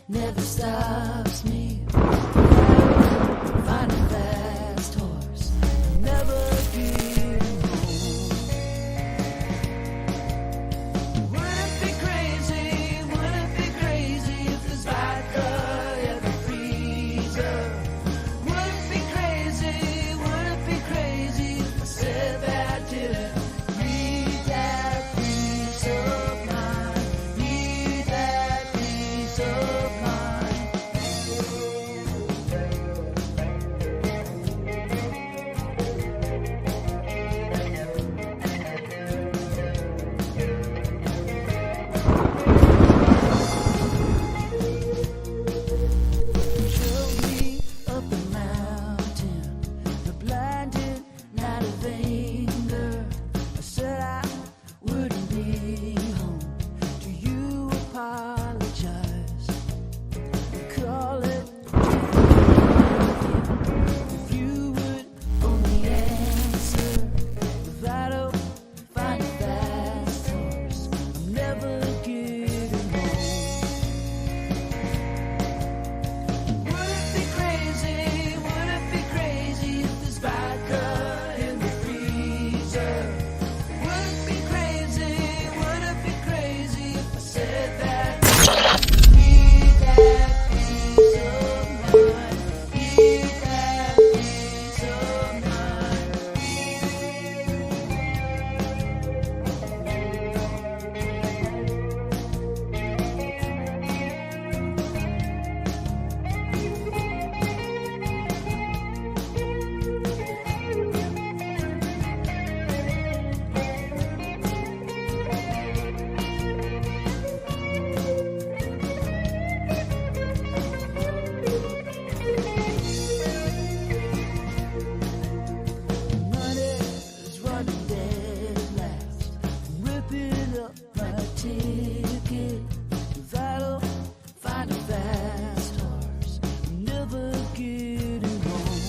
never stops me. Find a fast horse, never get home. Wouldn't be crazy if this vodka ever freezes. Wouldn't be crazy if I said that I didn't need that peace of mind. Need that peace of mind. Showed me up the mountain, the blinding night of anger. I said I wouldn't be home. Do you apologize? Call it if you would only answer. Without a find a fast horse, I'm never getting home. Wouldn't be crazy if this vodka in the freezer. Wouldn't be crazy if I said that. Need that peace of mind. Need that peace of mind. Money's running dead last. I'm ripping up my ticket. Without a find a fast horse, I'm never getting home.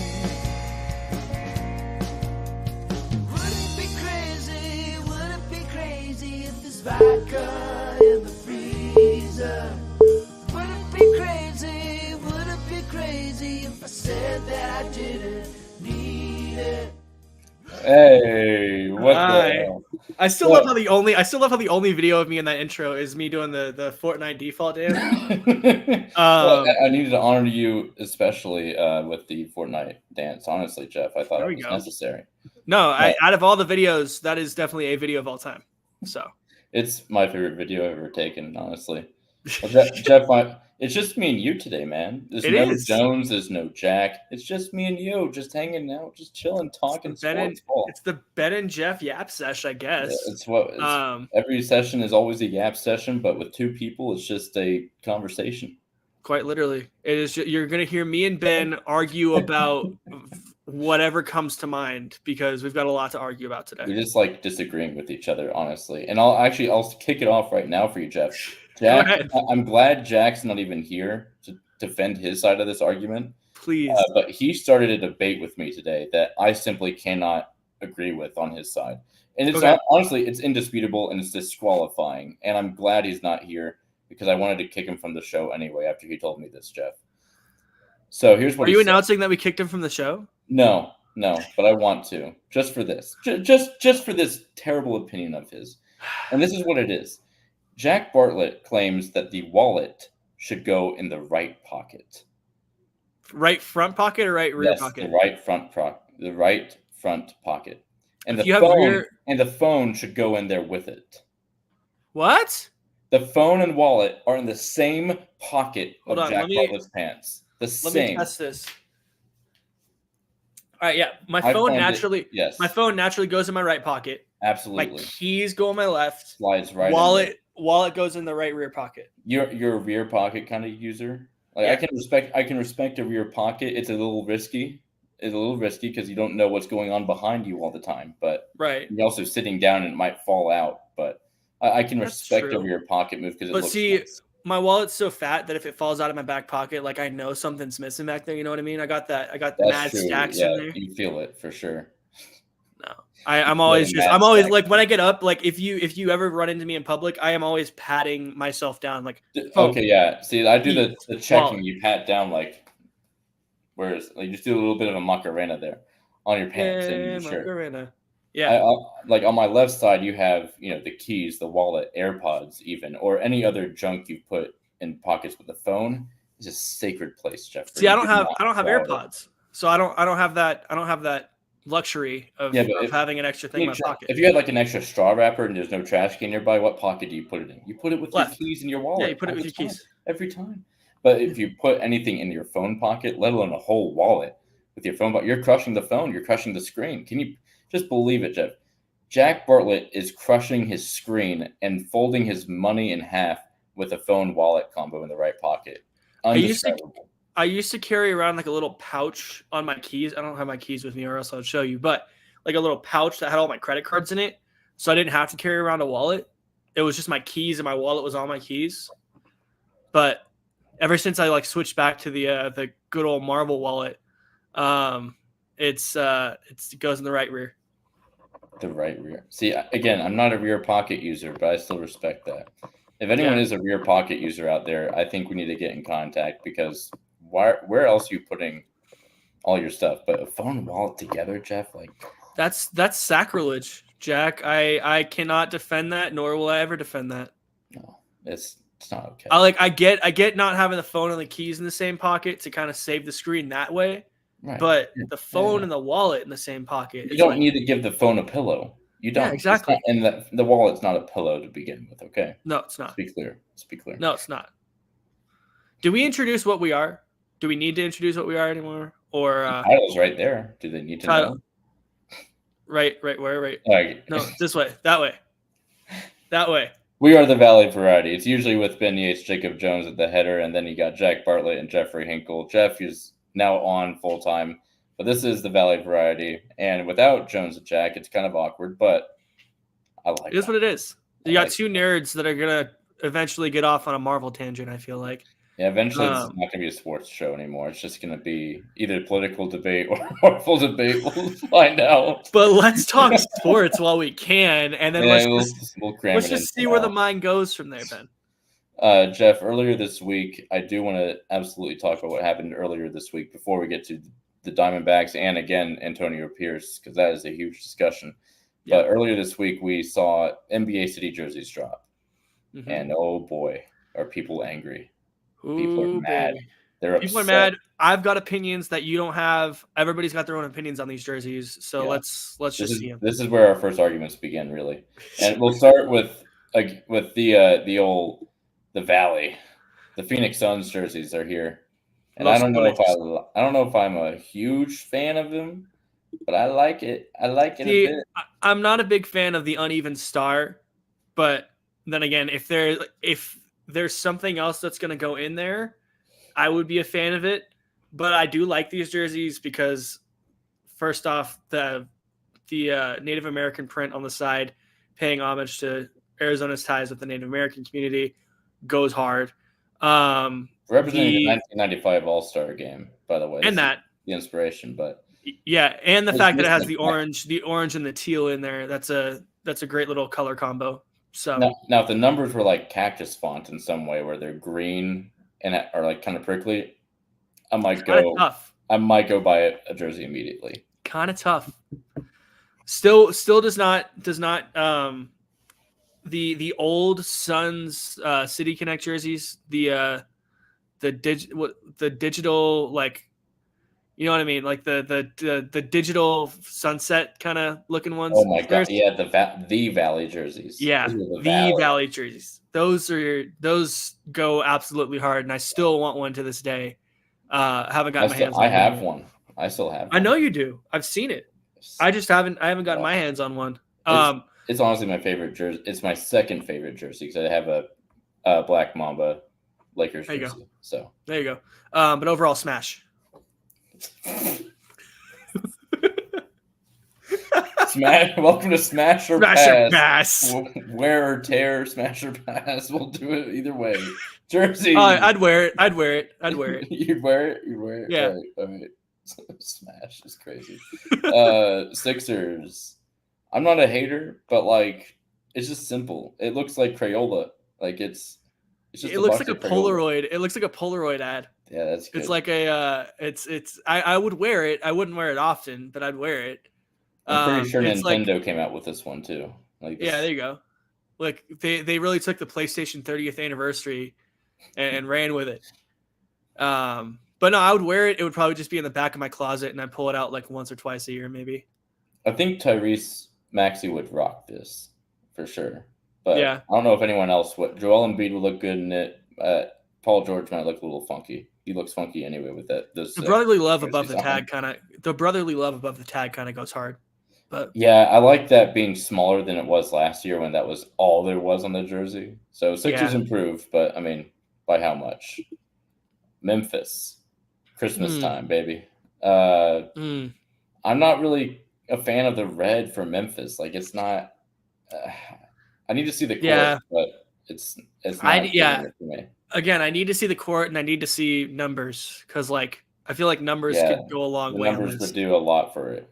Wouldn't be crazy if this vodka in the freezer. Wouldn't be crazy if I said that I didn't need it. Hey, what Hi. the hell? I still love how the only video of me in that intro is me doing the Fortnite default dance. Well, I needed to honor you, especially with the Fortnite dance. Honestly, Jeff, I thought There it we was go. necessary. No, Right. out of all the videos, that is definitely a video of all time. So It's my favorite video I've ever taken, honestly. Well, Jeff, it's just me and you today, man. There's It no is. Jones, there's no Jack. It's just me and you, just hanging out, just chilling, talking it's the Ben and Jeff Yap sesh, I guess. Every session is always a Yap session, but with two people, it's just a conversation. Quite literally, it is. You're gonna hear me and Ben argue about whatever comes to mind because we've got a lot to argue about today. We just like disagreeing with each other, honestly. And I'll kick it off right now for you, Jeff. Jack, Go ahead. I'm glad Jack's not even here to defend his side of this argument. Please. But he started a debate with me today that I simply cannot agree with on his side. And it's honestly, it's indisputable and it's disqualifying. And I'm glad he's not here because I wanted to kick him from the show anyway after he told me this, Jeff. So here's what Are you announcing that we kicked him from the show? No, but I want to. Just for this. Just for this terrible opinion of his. And this is what it is. Jack Bartlett claims that the wallet should go in the right pocket. Right front pocket or right rear Yes, pocket? the right front pocket. And If the you have phone and the phone should go in there with it. What? The phone and wallet are in the same pocket of Jack Bartlett's pants. Let me test this. All right, yeah. My phone naturally goes in my right pocket. Absolutely. My keys go in my left. Slides right Wallet goes in the right rear pocket. You're a rear pocket kind of user. Like, yeah. I can respect a rear pocket. It's a little risky. It's a little risky because you don't know what's going on behind you all the time. But you're also sitting down and it might fall out. But I can respect a rear pocket move because it looks nice. My wallet's so fat that if it falls out of my back pocket, like I know something's missing back there. You know what I mean? I got mad stacks in there. You feel it for sure. I'm always like when I get up, like if you ever run into me in public, I am always patting myself down. Like, okay, yeah. See, I do the checking. You pat down like, whereas like you just do a little bit of a Macarena there on your pants and your shirt. Macarena. Yeah. Like on my left side, you have the keys, the wallet, AirPods, even, or any other junk you put in pockets. With the phone is a sacred place, Jeff. See, I don't have AirPods, so I don't have that luxury of having an extra thing in my pocket. If you had like an extra straw wrapper and there's no trash can nearby, what pocket do you put it in? You put it with your keys in your wallet. Yeah, you put it with your keys every time. But if you put anything in your phone pocket, let alone a whole wallet with your phone, you're crushing the phone. You're crushing the screen. Can you just believe it, Jeff? Jack Bartlett is crushing his screen and folding his money in half with a phone wallet combo in the right pocket. Undescribable. I used to carry around like a little pouch on my keys. I don't have my keys with me, or else I'll show you. But like a little pouch that had all my credit cards in it, so I didn't have to carry around a wallet. It was just my keys, and my wallet was all my keys. But ever since I like switched back to the good old Marvel wallet, it goes in the right rear. The right rear. See, again, I'm not a rear pocket user, but I still respect that. If anyone is a rear pocket user out there, I think we need to get in contact, because where else are you putting all your stuff? But a phone and wallet together, Jeff, like that's sacrilege, Jack. I cannot defend that, nor will I ever defend that. No, it's not okay. I get not having the phone and the keys in the same pocket to kind of save the screen that way. Right. But the phone and the wallet in the same pocket. You don't need to give the phone a pillow. You don't. Yeah, exactly. And the wallet's not a pillow to begin with, okay? No, it's not. Let's be clear. No, it's not. Do we introduce what we are? Do we need to introduce what we are anymore? Or the title's right there. Do they need to know? Right, where? Right. No, this way. That way. We are the Valley Variety. It's usually with Ben Yates, Jacob Jones at the header, and then you got Jack Bartlett and Jeffrey Hinkle. Jeff is now on full time, but this is the Valley Variety, and without Jones and Jack, it's kind of awkward, but I like it. It is what it is. You got two nerds that are gonna eventually get off on a Marvel tangent, I feel like. Yeah, eventually it's not gonna be a sports show anymore. It's just gonna be either political debate or Marvel debate. We'll find out. But let's talk sports while we can, and then let's just see where the mind goes from there, Ben. Jeff, earlier this week, I do want to absolutely talk about what happened earlier this week before we get to the Diamondbacks and, again, Antonio Pierce, because that is a huge discussion. Yep. But earlier this week, we saw NBA City jerseys drop. Mm-hmm. And, oh, boy, are people angry. People are mad. Boy. They're people upset. Are mad. I've got opinions that you don't have. Everybody's got their own opinions on these jerseys. So let's just see them. This is where our first arguments begin, really. And we'll start with the Valley. The Phoenix Suns jerseys are here. And I don't know if I'm a huge fan of them, but I like it. I like it a bit. I'm not a big fan of the uneven star, but then again, if there's something else that's going to go in there, I would be a fan of it. But I do like these jerseys because, first off, the Native American print on the side, paying homage to Arizona's ties with the Native American community, goes hard. Representing the 1995 All-Star game, by the way. And the inspiration, but yeah, and the fact that it has the orange and the teal in there, that's a great little color combo. So now if the numbers were like cactus font in some way, where they're green and are like kind of prickly, I might go buy a jersey immediately. Kind of tough. Still does not the old Suns City Connect jerseys, the digital, like, you know what I mean, like the digital sunset kind of looking ones. Oh my god, yeah, the Valley jerseys. Yeah, the Valley jerseys. Those go absolutely hard, and I still want one to this day. Haven't gotten my hands on one. I have one. I still have one. I know you do. I've seen it. I haven't gotten my hands on one. It's honestly my favorite jersey. It's my second favorite jersey because I have a Black Mamba Lakers jersey. There you go. So there you go. But overall, smash. Smash. Welcome to Smash or Pass. Wear or tear, Smash or Pass. We'll do it either way. Jersey. I'd wear it. You'd wear it. Yeah. All right. Smash is crazy. Sixers. I'm not a hater, but like it's just simple. It looks like Crayola. Like it's just it looks like a Polaroid. It looks like a Polaroid ad. Yeah, that's good. It's like a I would wear it. I wouldn't wear it often, but I'd wear it. I'm pretty sure Nintendo came out with this one too. Like yeah, there you go. Like they really took the PlayStation 30th anniversary and ran with it. But no, I would wear it. It would probably just be in the back of my closet, and I'd pull it out like once or twice a year, maybe. I think Tyrese Maxey would rock this for sure. But yeah. I don't know if anyone else would. Joel Embiid would look good in it. Paul George might look a little funky. He looks funky anyway with that. The brotherly love above the tag kind of. The brotherly love above the tag kind of goes hard. But yeah, I like that being smaller than it was last year when that was all there was on the jersey. So Sixers improved, but I mean, by how much? Memphis, Christmas time, baby. I'm not really a fan of the red for Memphis. Like it's not. I need to see the court, but it's not for me. Again, I need to see the court and I need to see numbers because like I feel like numbers could go a long way. Numbers would do a lot for it.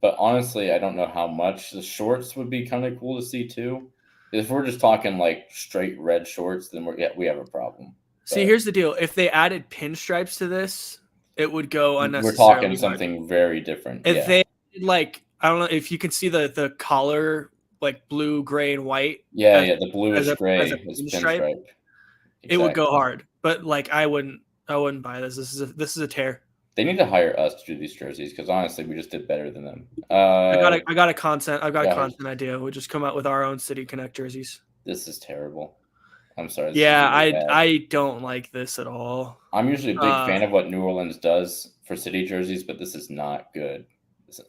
But honestly, I don't know how much. The shorts would be kind of cool to see too. If we're just talking like straight red shorts, then we have a problem. See, here's the deal. If they added pinstripes to this, it would go unnecessarily. We're talking something very different. If they like, I don't know if you can see the collar, like blue, gray, and white. Yeah, the bluish gray is pinstripe. Exactly. It would go hard, but like I wouldn't buy this. This is a tear. They need to hire us to do these jerseys because honestly, we just did better than them. I got a content idea. We'll just come out with our own City Connect jerseys. This is terrible. I'm sorry. Yeah, I don't like this at all. I'm usually a big fan of what New Orleans does for City jerseys, but this is not good.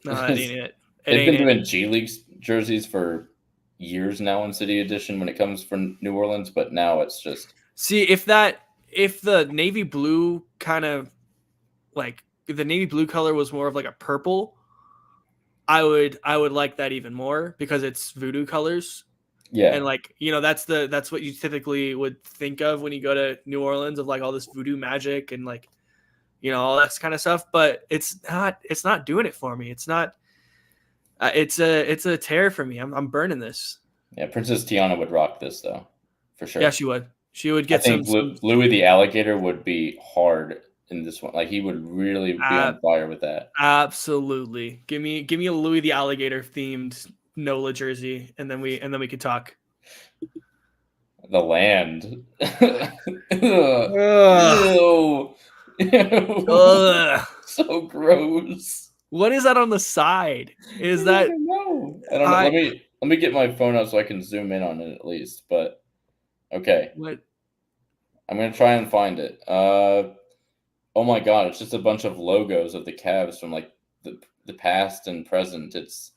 No, that ain't it. They've been doing G League jerseys for years now in City Edition when it comes from New Orleans, but now it's just if the navy blue kind of like if the navy blue color was more of like a purple, I would like that even more because it's voodoo colors. Yeah. And like, that's what you typically would think of when you go to New Orleans of like all this voodoo magic and like, all that kind of stuff, but it's not doing it for me. It's not, it's a tear for me. I'm burning this. Yeah. Princess Tiana would rock this though, for sure. Yeah, she would. She would get some. Louis the Alligator would be hard in this one. Like he would really be on fire with that. Absolutely. Give me a Louis the Alligator themed NOLA jersey, and then we could talk. The land. Ew. So gross. What is that on the side? Is that? I don't know. Let me get my phone out so I can zoom in on it at least. But okay. What? I'm gonna try and find it. Oh my god, it's just a bunch of logos of the Cavs from like the past and present. It's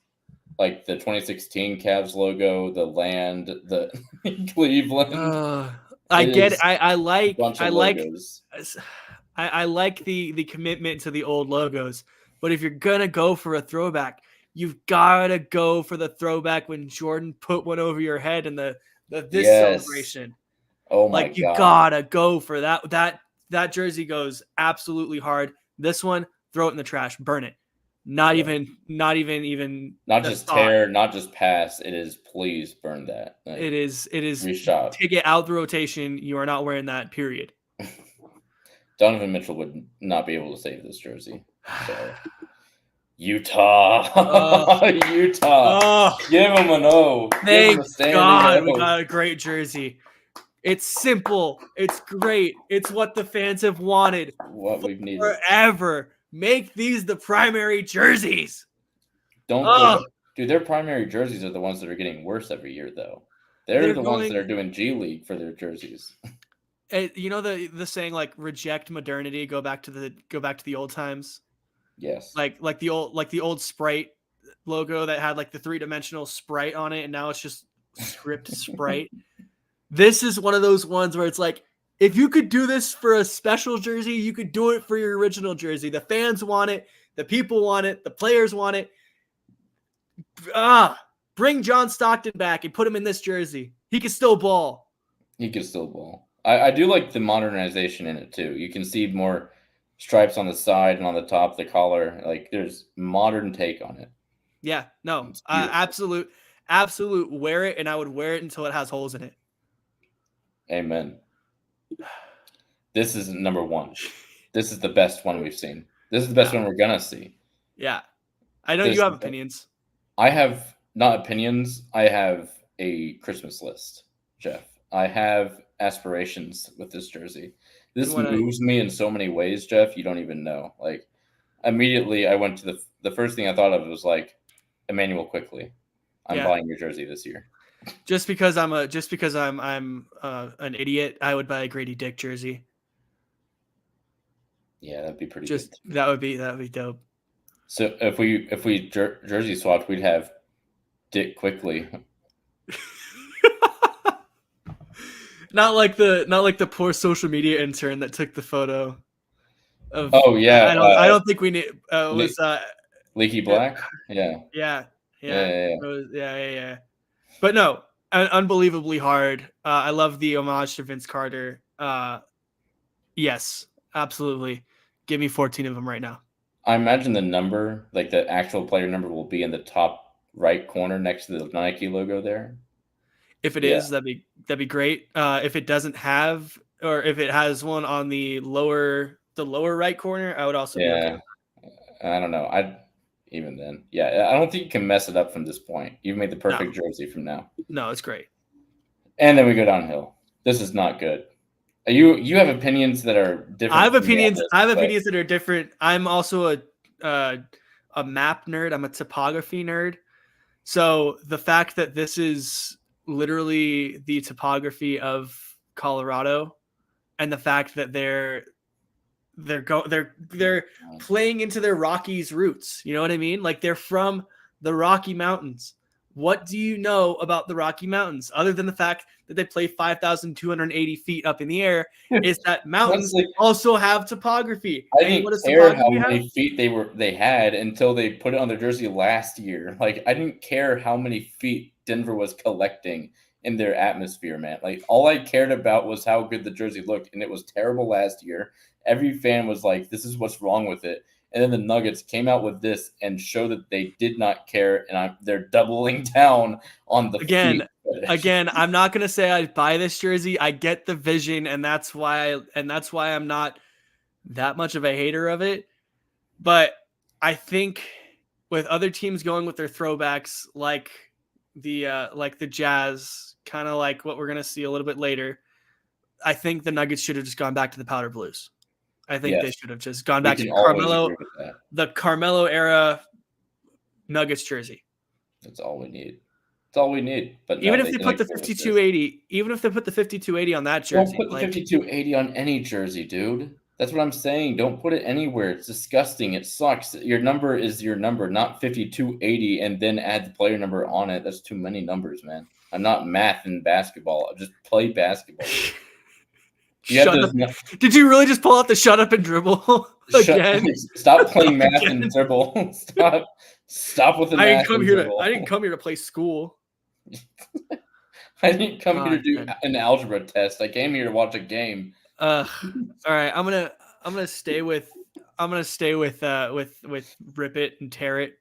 like the 2016 Cavs logo, the land, the Cleveland. I get it. I like the commitment to the old logos, but if you're gonna go for a throwback, you've gotta go for the throwback when Jordan put one over your head in this celebration. Oh my god! You gotta go for that. That jersey goes absolutely hard. This one, throw it in the trash, burn it. Not just tear, not just pass. It is please burn that. Like, it is reshot. Take it out the rotation. You are not wearing that. Period. Donovan Mitchell would not be able to save this jersey. So. Utah. Utah. Give him an O. Thank God we got a great jersey. It's simple. It's great. It's what the fans have wanted. What we've needed. Forever. Make these the primary jerseys. Dude, their primary jerseys are the ones that are getting worse every year, though. They're the ones that are doing G League for their jerseys. You know the saying like reject modernity, go back to the old times. Yes. Like the old Sprite logo that had like the 3-dimensional Sprite on it, and now it's just script Sprite. This is one of those ones where it's like, if you could do this for a special jersey, you could do it for your original jersey. The fans want it. The people want it. The players want it. Bring John Stockton back and put him in this jersey. He can still ball. I do like the modernization in it, too. You can see more stripes on the side and on the top, the collar. Like there's modern take on it. Yeah, no, absolute wear it, and I would wear it until it has holes in it. Amen. This is number one. This is the best one we've seen. This is the best one we're gonna see. Yeah, I know you have opinions. I have not opinions. I have a Christmas list, Jeff. I have aspirations with this jersey. This moves me in so many ways, Jeff. You don't even know. Like immediately, I went to the first thing I thought of was like Emmanuel Quickly. I'm buying your jersey this year. Just because I'm an idiot, I would buy a Grady Dick jersey. Yeah, that'd be pretty good. That would be dope. So if we jersey swapped, we'd have Dick Quickly. Not like the poor social media intern that took the photo. Oh yeah, I don't think we need. It was Leaky Black. Yeah. But no, unbelievably hard. I love the homage to Vince Carter. Yes, absolutely. Give me 14 of them right now. I imagine the number, like the actual player number, will be in the top right corner next to the Nike logo there. If it is, that'd be great. If it doesn't have, or if it has one on the lower right corner, I would also be okay. I don't know. Even then, I don't think you can mess it up from this point. You've made the perfect jersey from now. No, it's great. And then we go downhill. This is not good. You have opinions that are different. I have opinions that are different. I'm also a map nerd. I'm a topography nerd. So the fact that this is literally the topography of Colorado, and the fact that they're playing into their Rockies roots. You know what I mean? Like they're from the Rocky Mountains. What do you know about the Rocky Mountains other than the fact that they play 5,280 feet up in the air? Is that mountains also have topography? I didn't care how many feet they had until they put it on their jersey last year. Like I didn't care how many feet Denver was collecting in their atmosphere, man. Like all I cared about was how good the jersey looked, and it was terrible last year. Every fan was like, "This is what's wrong with it." And then the Nuggets came out with this and showed that they did not care, and they're doubling down on the Again, I'm not gonna say I buy this jersey. I get the vision, and that's why I'm not that much of a hater of it. But I think with other teams going with their throwbacks, like the Jazz, kind of like what we're gonna see a little bit later, I think the Nuggets should have just gone back to the powder blues. I think they should have just gone back to the Carmelo era Nuggets jersey. That's all we need. That's all we need. But even if they put the 5280, on that jersey, don't put the 5280 on any jersey, dude. That's what I'm saying. Don't put it anywhere. It's disgusting. It sucks. Your number is your number, not 5280, and then add the player number on it. That's too many numbers, man. I'm not math in basketball. I just play basketball. Did you really just pull out the shut up and dribble again? Stop playing math and dribble. Stop with the math. I didn't come here to play school. I didn't come here to do an algebra test. I came here to watch a game. All right, I'm gonna stay with rip it and tear it.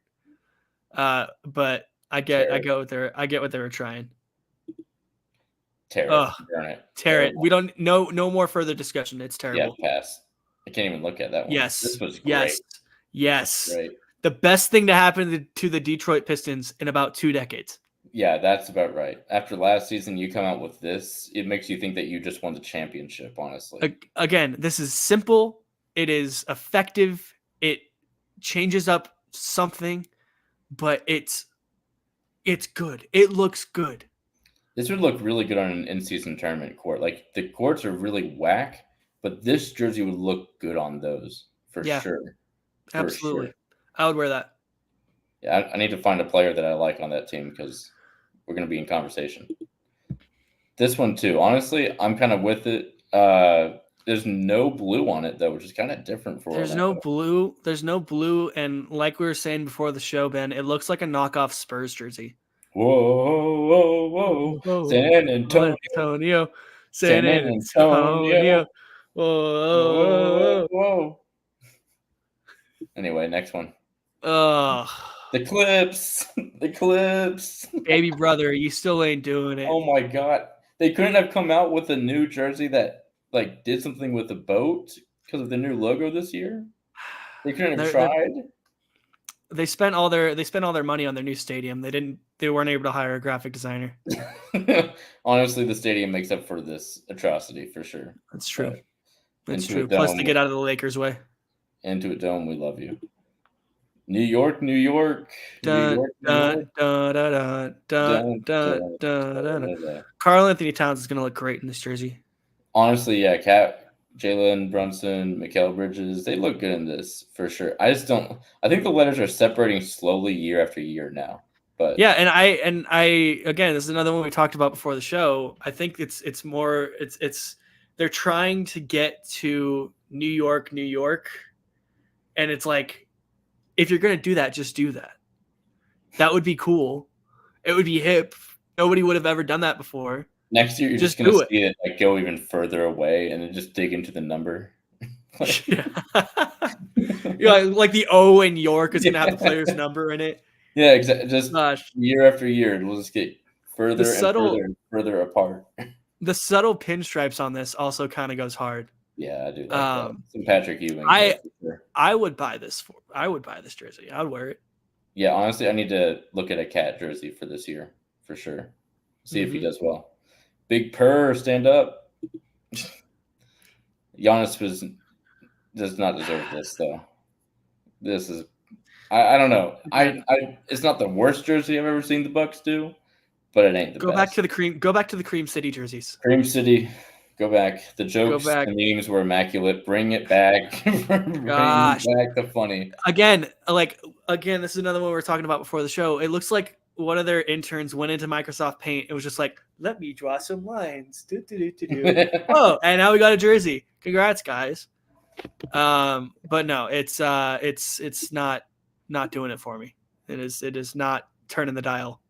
But I get what they were trying. Tear it. Burn it. Tear it. We don't no more further discussion. It's terrible. Yeah, pass. I can't even look at that one. Yes. This was great. Yes. Great. The best thing to happen to the Detroit Pistons in about 2 decades. Yeah, that's about right. After last season, you come out with this, it makes you think that you just won the championship, honestly. Again, this is simple. It is effective. It changes up something, but it's good. It looks good. This would look really good on an in-season tournament court. Like, the courts are really whack, but this jersey would look good on those for sure. Absolutely. Sure. I would wear that. Yeah, I need to find a player that I like on that team because we're going to be in conversation. This one, too. Honestly, I'm kind of with it. There's no blue on it, though, which is kind of different for There's no blue. There's no blue. And like we were saying before the show, Ben, it looks like a knockoff Spurs jersey. Whoa. San Antonio. San Antonio. Whoa. Anyway, next one. Ugh. The Clips. The Clips. Baby brother, you still ain't doing it. Oh my god. They couldn't have come out with a new jersey that like did something with the boat because of the new logo this year. They couldn't have tried. They spent all their money on their new stadium. They weren't able to hire a graphic designer. Honestly, the stadium makes up for this atrocity for sure. That's true. But that's true. Plus, they get out of the Lakers' way. Intuit Dome, we love you. New York, New York. Karl Anthony Towns is going to look great in this jersey. Honestly, yeah, Jalen Brunson, Mikal Bridges, they look good in this for sure. I think the letters are separating slowly year after year now. But yeah, and I again, this is another one we talked about before the show. I think it's they're trying to get to New York, and it's like, if you're gonna do that, just do that. That would be cool. It would be hip. Nobody would have ever done that before. Next year, you're just gonna see it like go even further away, and then just dig into the number. Like the O in York is gonna have the player's number in it. Yeah, exactly. Just year after year, we'll just get further and further apart. The subtle pinstripes on this also kind of goes hard. Yeah, I do like that. Some Patrick Ewing. I would buy this jersey. I would wear it. Yeah, honestly, I need to look at a Cat jersey for this year for sure. See if he does well. Big Purr, stand up. Giannis does not deserve this though. This is I don't know. It's not the worst jersey I've ever seen the Bucks do, but it ain't the best. Go back to the Cream City jerseys. Cream City, go back. The jokes and memes were immaculate. Bring it back. Bring back the funny. Again, this is another one we were talking about before the show. It looks like one of their interns went into Microsoft Paint. It was just like, let me draw some lines. Oh, and now we got a jersey. Congrats, guys. But no, it's not doing it for me. It is not turning the dial.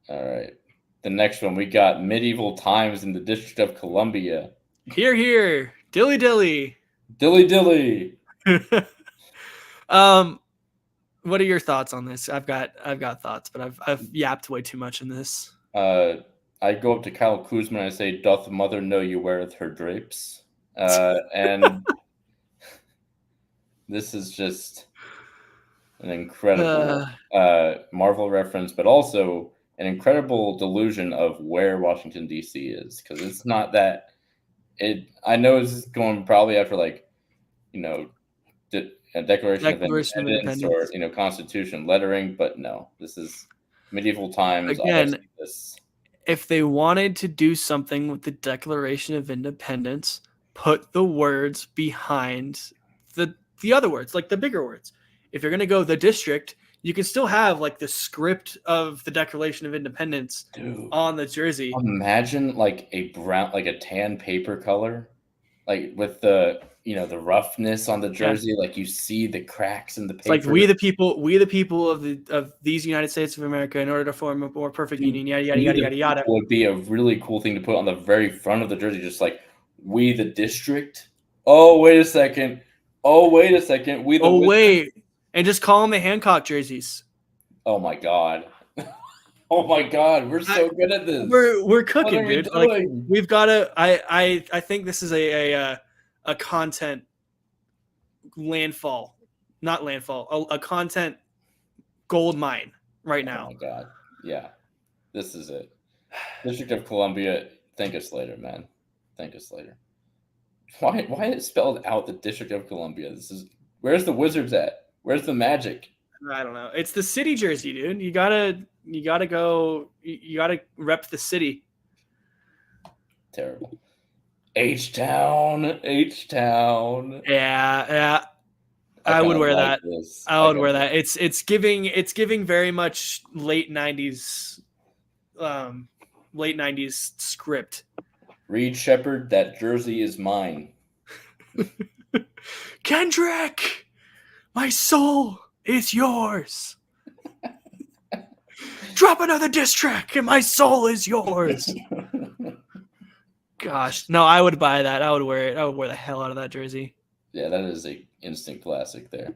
All right. The next one, we got Medieval Times in the District of Columbia. Here, here. Dilly dilly. Dilly dilly. What are your thoughts on this? I've got thoughts, but I've yapped way too much in this. I go up to Kyle Kuzma and I say, "Doth mother know you weareth her drapes?" And this is just an incredible Marvel reference, but also an incredible delusion of where Washington, D.C. is, because it's not that. I know it's going probably after a Declaration of Independence or Constitution lettering, but no, this is medieval times. Again, if they wanted to do something with the Declaration of Independence, put the words behind the other words, like the bigger words. If you're going to go the district, you can still have like the script of the Declaration of Independence on the jersey. Imagine like a tan paper color, like with the roughness on the jersey, like you see the cracks in the paper. It's like we the people of these United States of America, in order to form a more perfect union, yada yada yada yada yada. Would be a really cool thing to put on the very front of the jersey, just like we the district. Oh wait a second. We the wait. And just call them the Hancock jerseys. Oh my god. Oh my god, we're so good at this. We're cooking, dude. Like we've got to. I think this is a content landfall, not landfall, a content gold mine right now. Oh my god, yeah, this is it. District of Columbia. Thank us later, man. Thank us later. Why is it spelled out the District of Columbia? Where's the Wizards at? Where's the Magic? I don't know. It's the city jersey, dude. You gotta go. You gotta rep the city. Terrible. H-Town. Yeah. I would wear that. I would wear that. It's giving very much late 90s script. Reed Shepherd, that jersey is mine. Kendrick, my soul is yours. Drop another diss track and my soul is yours. Gosh, no, I would buy that. I would wear it. I would wear the hell out of that jersey. Yeah, that is a instant classic there.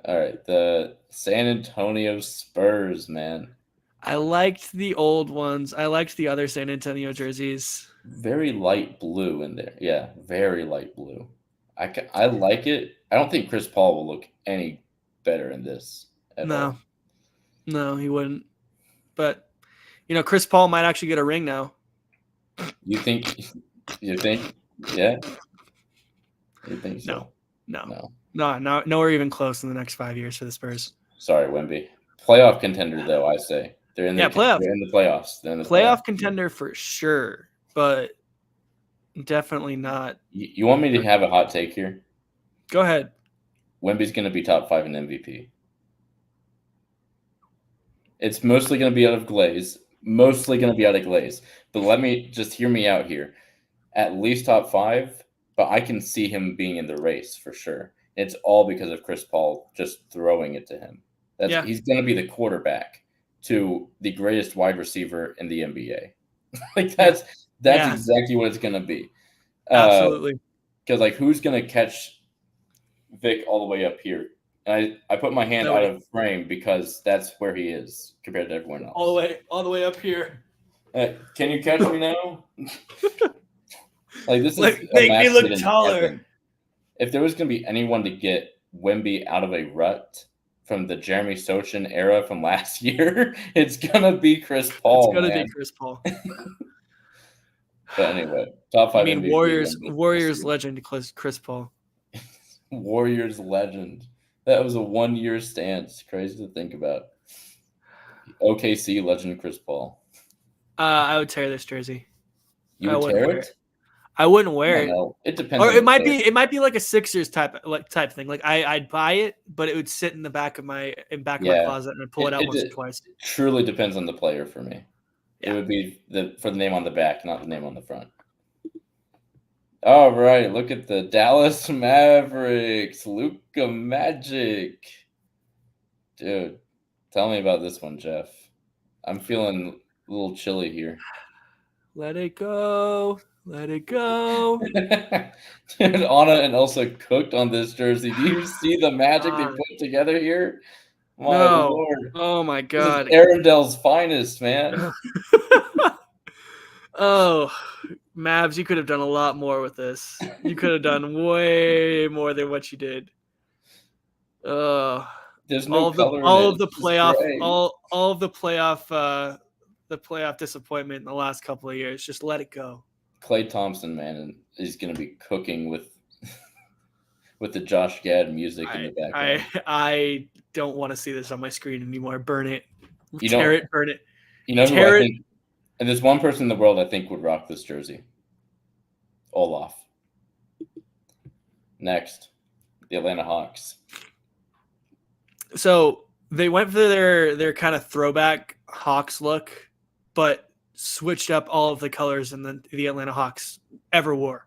All right, the San Antonio Spurs, man. I liked the old ones. I liked the other San Antonio jerseys. Very light blue in there. Yeah, very light blue. I like it. I don't think Chris Paul will look any better in this at all. No, he wouldn't. But Chris Paul might actually get a ring now. You think? You think? Yeah. You think so? No, nowhere even close in the next 5 years for the Spurs. Sorry, Wemby. Playoff contender, though. I say they're in the playoff. They're in the playoffs. They're in the playoff contender for sure, but definitely not. You want me to have a hot take here? Go ahead. Wemby's going to be top 5 in MVP. It's mostly going to be out of Glaze. But let me just hear me out here. At least top 5, but I can see him being in the race for sure. It's all because of Chris Paul just throwing it to him. He's going to be the quarterback to the greatest wide receiver in the NBA. That's exactly what it's going to be. Absolutely. Because who's going to catch Vic all the way up here? And I put my hand out of frame because that's where he is compared to everyone else. All the way up here. Can you catch me now? This is make me look taller. Heaven. If there was going to be anyone to get Wemby out of a rut from the Jeremy Sochin era from last year, it's going to be Chris Paul. It's going to be Chris Paul. But anyway, top 5 MVP. Warriors legend Chris Paul. Warriors legend. That was a 1-year stance. Crazy to think about. OKC legend Chris Paul. I would tear this jersey. You would tear it? I wouldn't wear it. No, it depends. Or it might be like a Sixers type thing. I'd buy it, but it would sit in the back of my closet and I'd pull it out once or twice. It truly depends on the player for me. Yeah. It would be for the name on the back, not the name on the front. All right, look at the Dallas Mavericks, Luka Magic. Dude, tell me about this one, Jeff. I'm feeling a little chilly here. Let it go. Let it go. Dude, Anna and Elsa cooked on this jersey. Do you see the magic they put together here? My Lord. Oh, my God. This is Arundel's finest, man. Oh, Mavs, you could have done a lot more with this. You could have done way more than what you did. There's no all of the playoff disappointment in the last couple of years. Just let it go. Klay Thompson, man, and he's going to be cooking with the Josh Gad music in the background. I don't want to see this on my screen anymore. Burn it. Burn it. You know who I think? And there's one person in the world I think would rock this jersey. Olaf. Next, the Atlanta Hawks. So they went for their kind of throwback Hawks look, but switched up all of the colors in the Atlanta Hawks ever wore.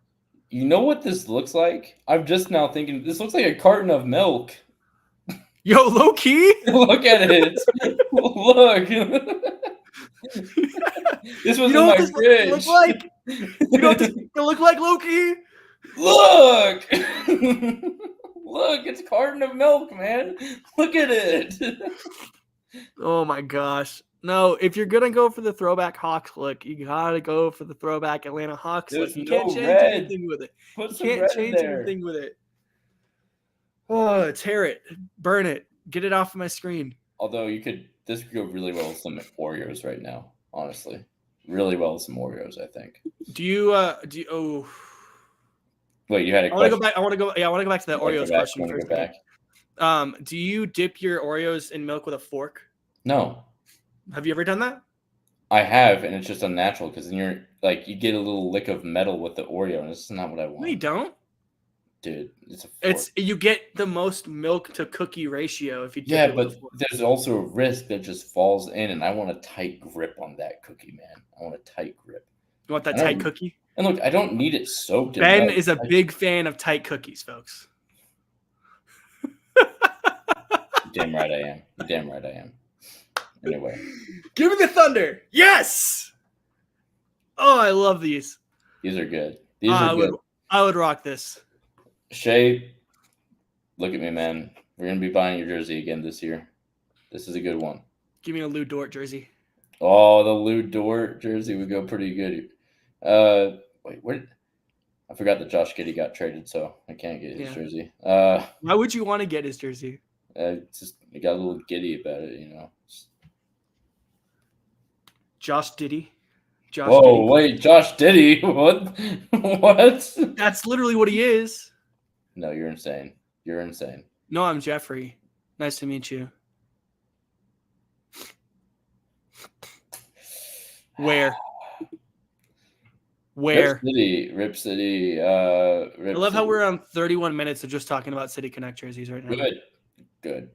You know what this looks like? I'm just now thinking this looks like a carton of milk. Yo, low key. Look at it. Look. This was in my fridge. Look like? You know what this look like, low key? Look. Look, it's a carton of milk, man. Look at it. Oh my gosh. No, if you're gonna go for the throwback Hawks look, you gotta go for the throwback Atlanta Hawks look. You can't change anything with it. You can't change anything with it. Oh, tear it, burn it, get it off of my screen. Although this could go really well with some Oreos right now. Honestly, really well with some Oreos. I think. Do you? Oh. Wait, you had a question. I want to go back to that Oreos question first. Back. Do you dip your Oreos in milk with a fork? No. Have you ever done that? I have, and it's just unnatural because then you get a little lick of metal with the Oreo, and it's not what I want. No, you don't. Dude, it's a fork. You get the most milk to cookie ratio if you dip it with a fork. There's also a risk that just falls in, and I want a tight grip on that cookie, man. I want a tight grip. You want that tight cookie? And look, I don't need it soaked. Ben is a big fan of tight cookies, folks. Damn right I am. Anyway. Give me the thunder. Yes. Oh, I love these. These are good. These are good. I would rock this. Shay, look at me, man. We're gonna be buying your jersey again this year. This is a good one. Give me a Lou Dort jersey. Oh, the Lou Dort jersey would go pretty good. Wait, where? I forgot that Josh Giddey got traded, so I can't get his jersey. Why would you want to get his jersey? Just it got a little giddy about it, you know. Josh Giddey. Wait, Josh Giddey? What? What? That's literally what he is. No, you're insane. You're insane. No, I'm Jeffrey. Nice to meet you. Where? Rip City. I love how we're on 31 minutes of just talking about City Connect jerseys right now. Good.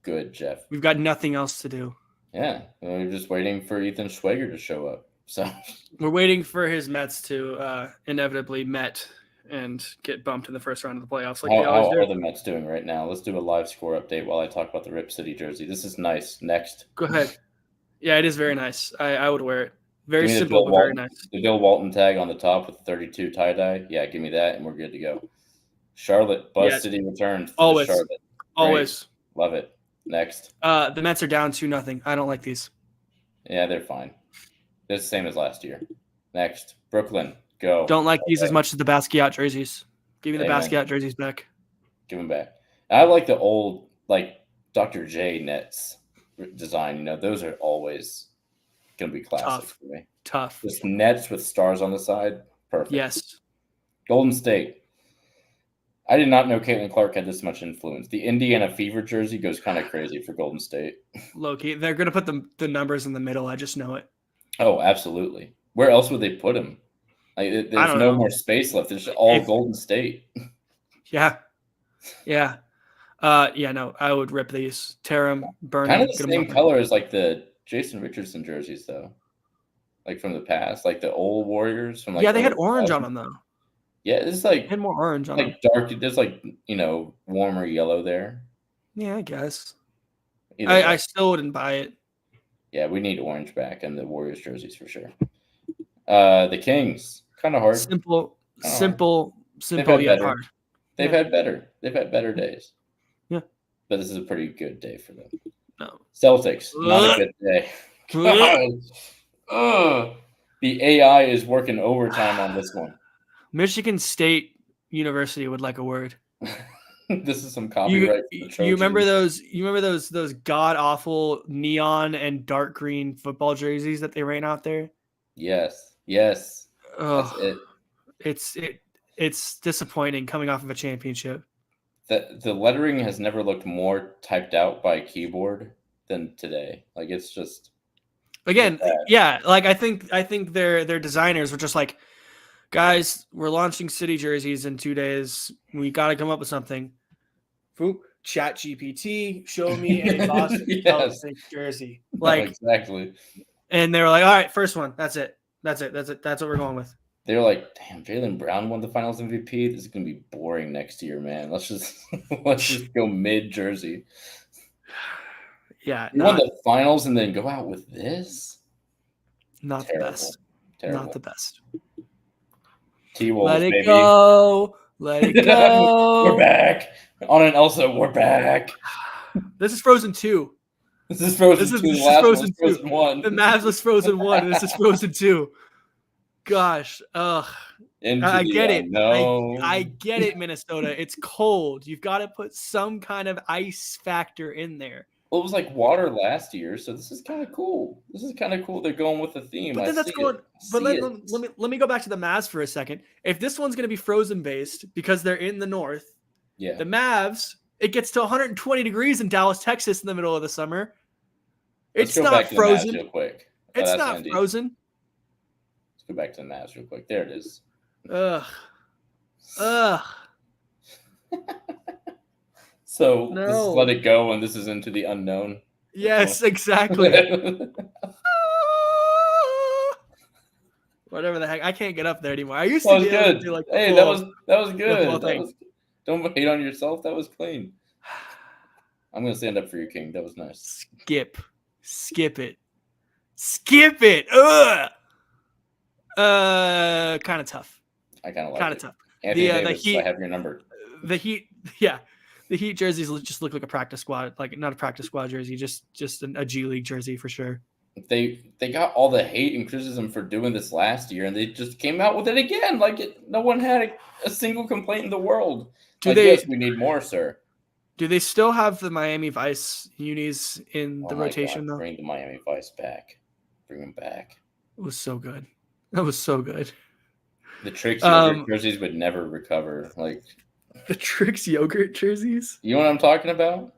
Good, Jeff. We've got nothing else to do. Yeah, we're just waiting for Ethan Schwager to show up. So we're waiting for his Mets to inevitably Met and get bumped in the first round of the playoffs. Like how are the Mets doing right now? Let's do a live score update while I talk about the Rip City jersey. This is nice. Next. Go ahead. Yeah, it is very nice. I would wear it. Very simple, but very nice. The Bill Walton tag on the top with 32 tie-dye. Yeah, give me that, and we're good to go. Charlotte, Buzz City returns. Always. Charlotte. Always. Love it. Next. The Mets are down 2-0. I don't like these. Yeah, they're fine. They're the same as last year. Next. Brooklyn, go. Don't like these as much as the Basquiat jerseys. Give me the Basquiat jerseys back. Give them back. I like the old, like, Dr. J Nets design. You know, those are always going to be classic for me. Tough. Just Nets with stars on the side. Perfect. Yes. Golden State. I did not know Caitlin Clark had this much influence. The Indiana Fever jersey goes kind of crazy for Golden State. Low-key. They're going to put the numbers in the middle. I just know it. Oh, absolutely. Where else would they put them? Like, there's no more space left. It's all Golden State. Yeah. Yeah. No, I would rip these. Tear them, burn them. Kind of the same color as like the Jason Richardson jerseys, though. Like from the past. Like the old Warriors. From like they had orange on them, though. Yeah, it's like had more orange on like them. Dark. There's like, you know, warmer yellow there. Yeah, I guess. I still wouldn't buy it. Yeah, we need orange back in the Warriors jerseys for sure. The Kings, kind of hard. Simple yet hard. They've had better. They've had better days. Yeah, but this is a pretty good day for them. No, Celtics, not a good day. The AI is working overtime on this one. Michigan State University would like a word. This is some copyright. You remember those? You remember those god awful neon and dark green football jerseys that they ran out there? Yes. Oh, that's it. It's disappointing coming off of a championship. The lettering has never looked more typed out by a keyboard than today. Like it's just again, yeah. Like I think their designers were just like, guys, we're launching City jerseys in 2 days. We got to come up with something. Chat GPT, show me a Boston Celtics jersey. Like exactly. And they were like, all right, first one. That's it. That's what we're going with. They were like, damn, Jaylen Brown won the Finals MVP. This is gonna be boring next year, man. Let's just go mid jersey. Yeah, you won the Finals and then go out with this. Not Terrible. the best. Terrible. Not the best. T-Wolves, Let it baby. go. Let it go. We're back. On and Elsa, we're back. This is Frozen 2. This is Frozen 2. This is Frozen 2. 1. The Mavs was Frozen 1, and this is Frozen 2. Gosh. Ugh. I get it. I get it, Minnesota. It's cold. You've got to put some kind of ice factor in there. Well, it was like water last year, so this is kind of cool. They're going with the theme. But then that's going. But let me go back to the Mavs for a second. If this one's going to be frozen based because they're in the north, the Mavs, it gets to 120 degrees in Dallas, Texas, in the middle of the summer. It's not frozen. Real quick. It's not frozen. Let's go back to the Mavs real quick. There it is. Ugh. So this is Let It Go, and this is Into the Unknown. Yes, exactly. Whatever the heck, I can't get up there anymore. I used to be able to do like that was good. Don't hate on yourself. That was clean. I'm gonna stand up for your king. That was nice. Skip it. Ugh. Kind of tough. I kind of like it. Tough. Anthony Davis, Heat, I have your number. The Heat, yeah. The Heat jerseys just look like a practice squad, like not a practice squad jersey, just a G League jersey for sure. They got all the hate and criticism for doing this last year, and they just came out with it again. No one had a single complaint in the world. Yes, we need more, sir. Do they still have the Miami Vice unis in the rotation, though? Bring the Miami Vice back. Bring them back. It was so good. That was so good. The Trix yogurt jerseys would never recover. The Trix yogurt jerseys? You know what I'm talking about?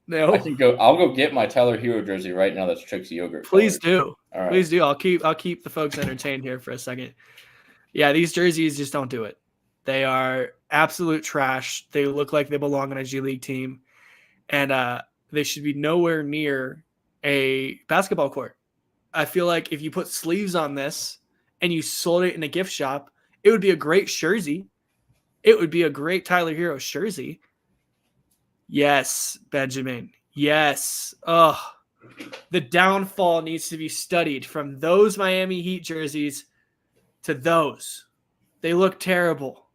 No. I'll go get my Tyler Hero jersey right now. That's Trix yogurt. Please do. All right. Please do. I'll keep the folks entertained here for a second. Yeah, these jerseys just don't do it. They are absolute trash. They look like they belong on a G League team, and they should be nowhere near a basketball court. I feel like if you put sleeves on this and you sold it in a gift shop, it would be a great jersey. It would be a great Tyler Hero jersey. Yes, Benjamin. Yes. Oh, the downfall needs to be studied from those Miami Heat jerseys to those. They look terrible.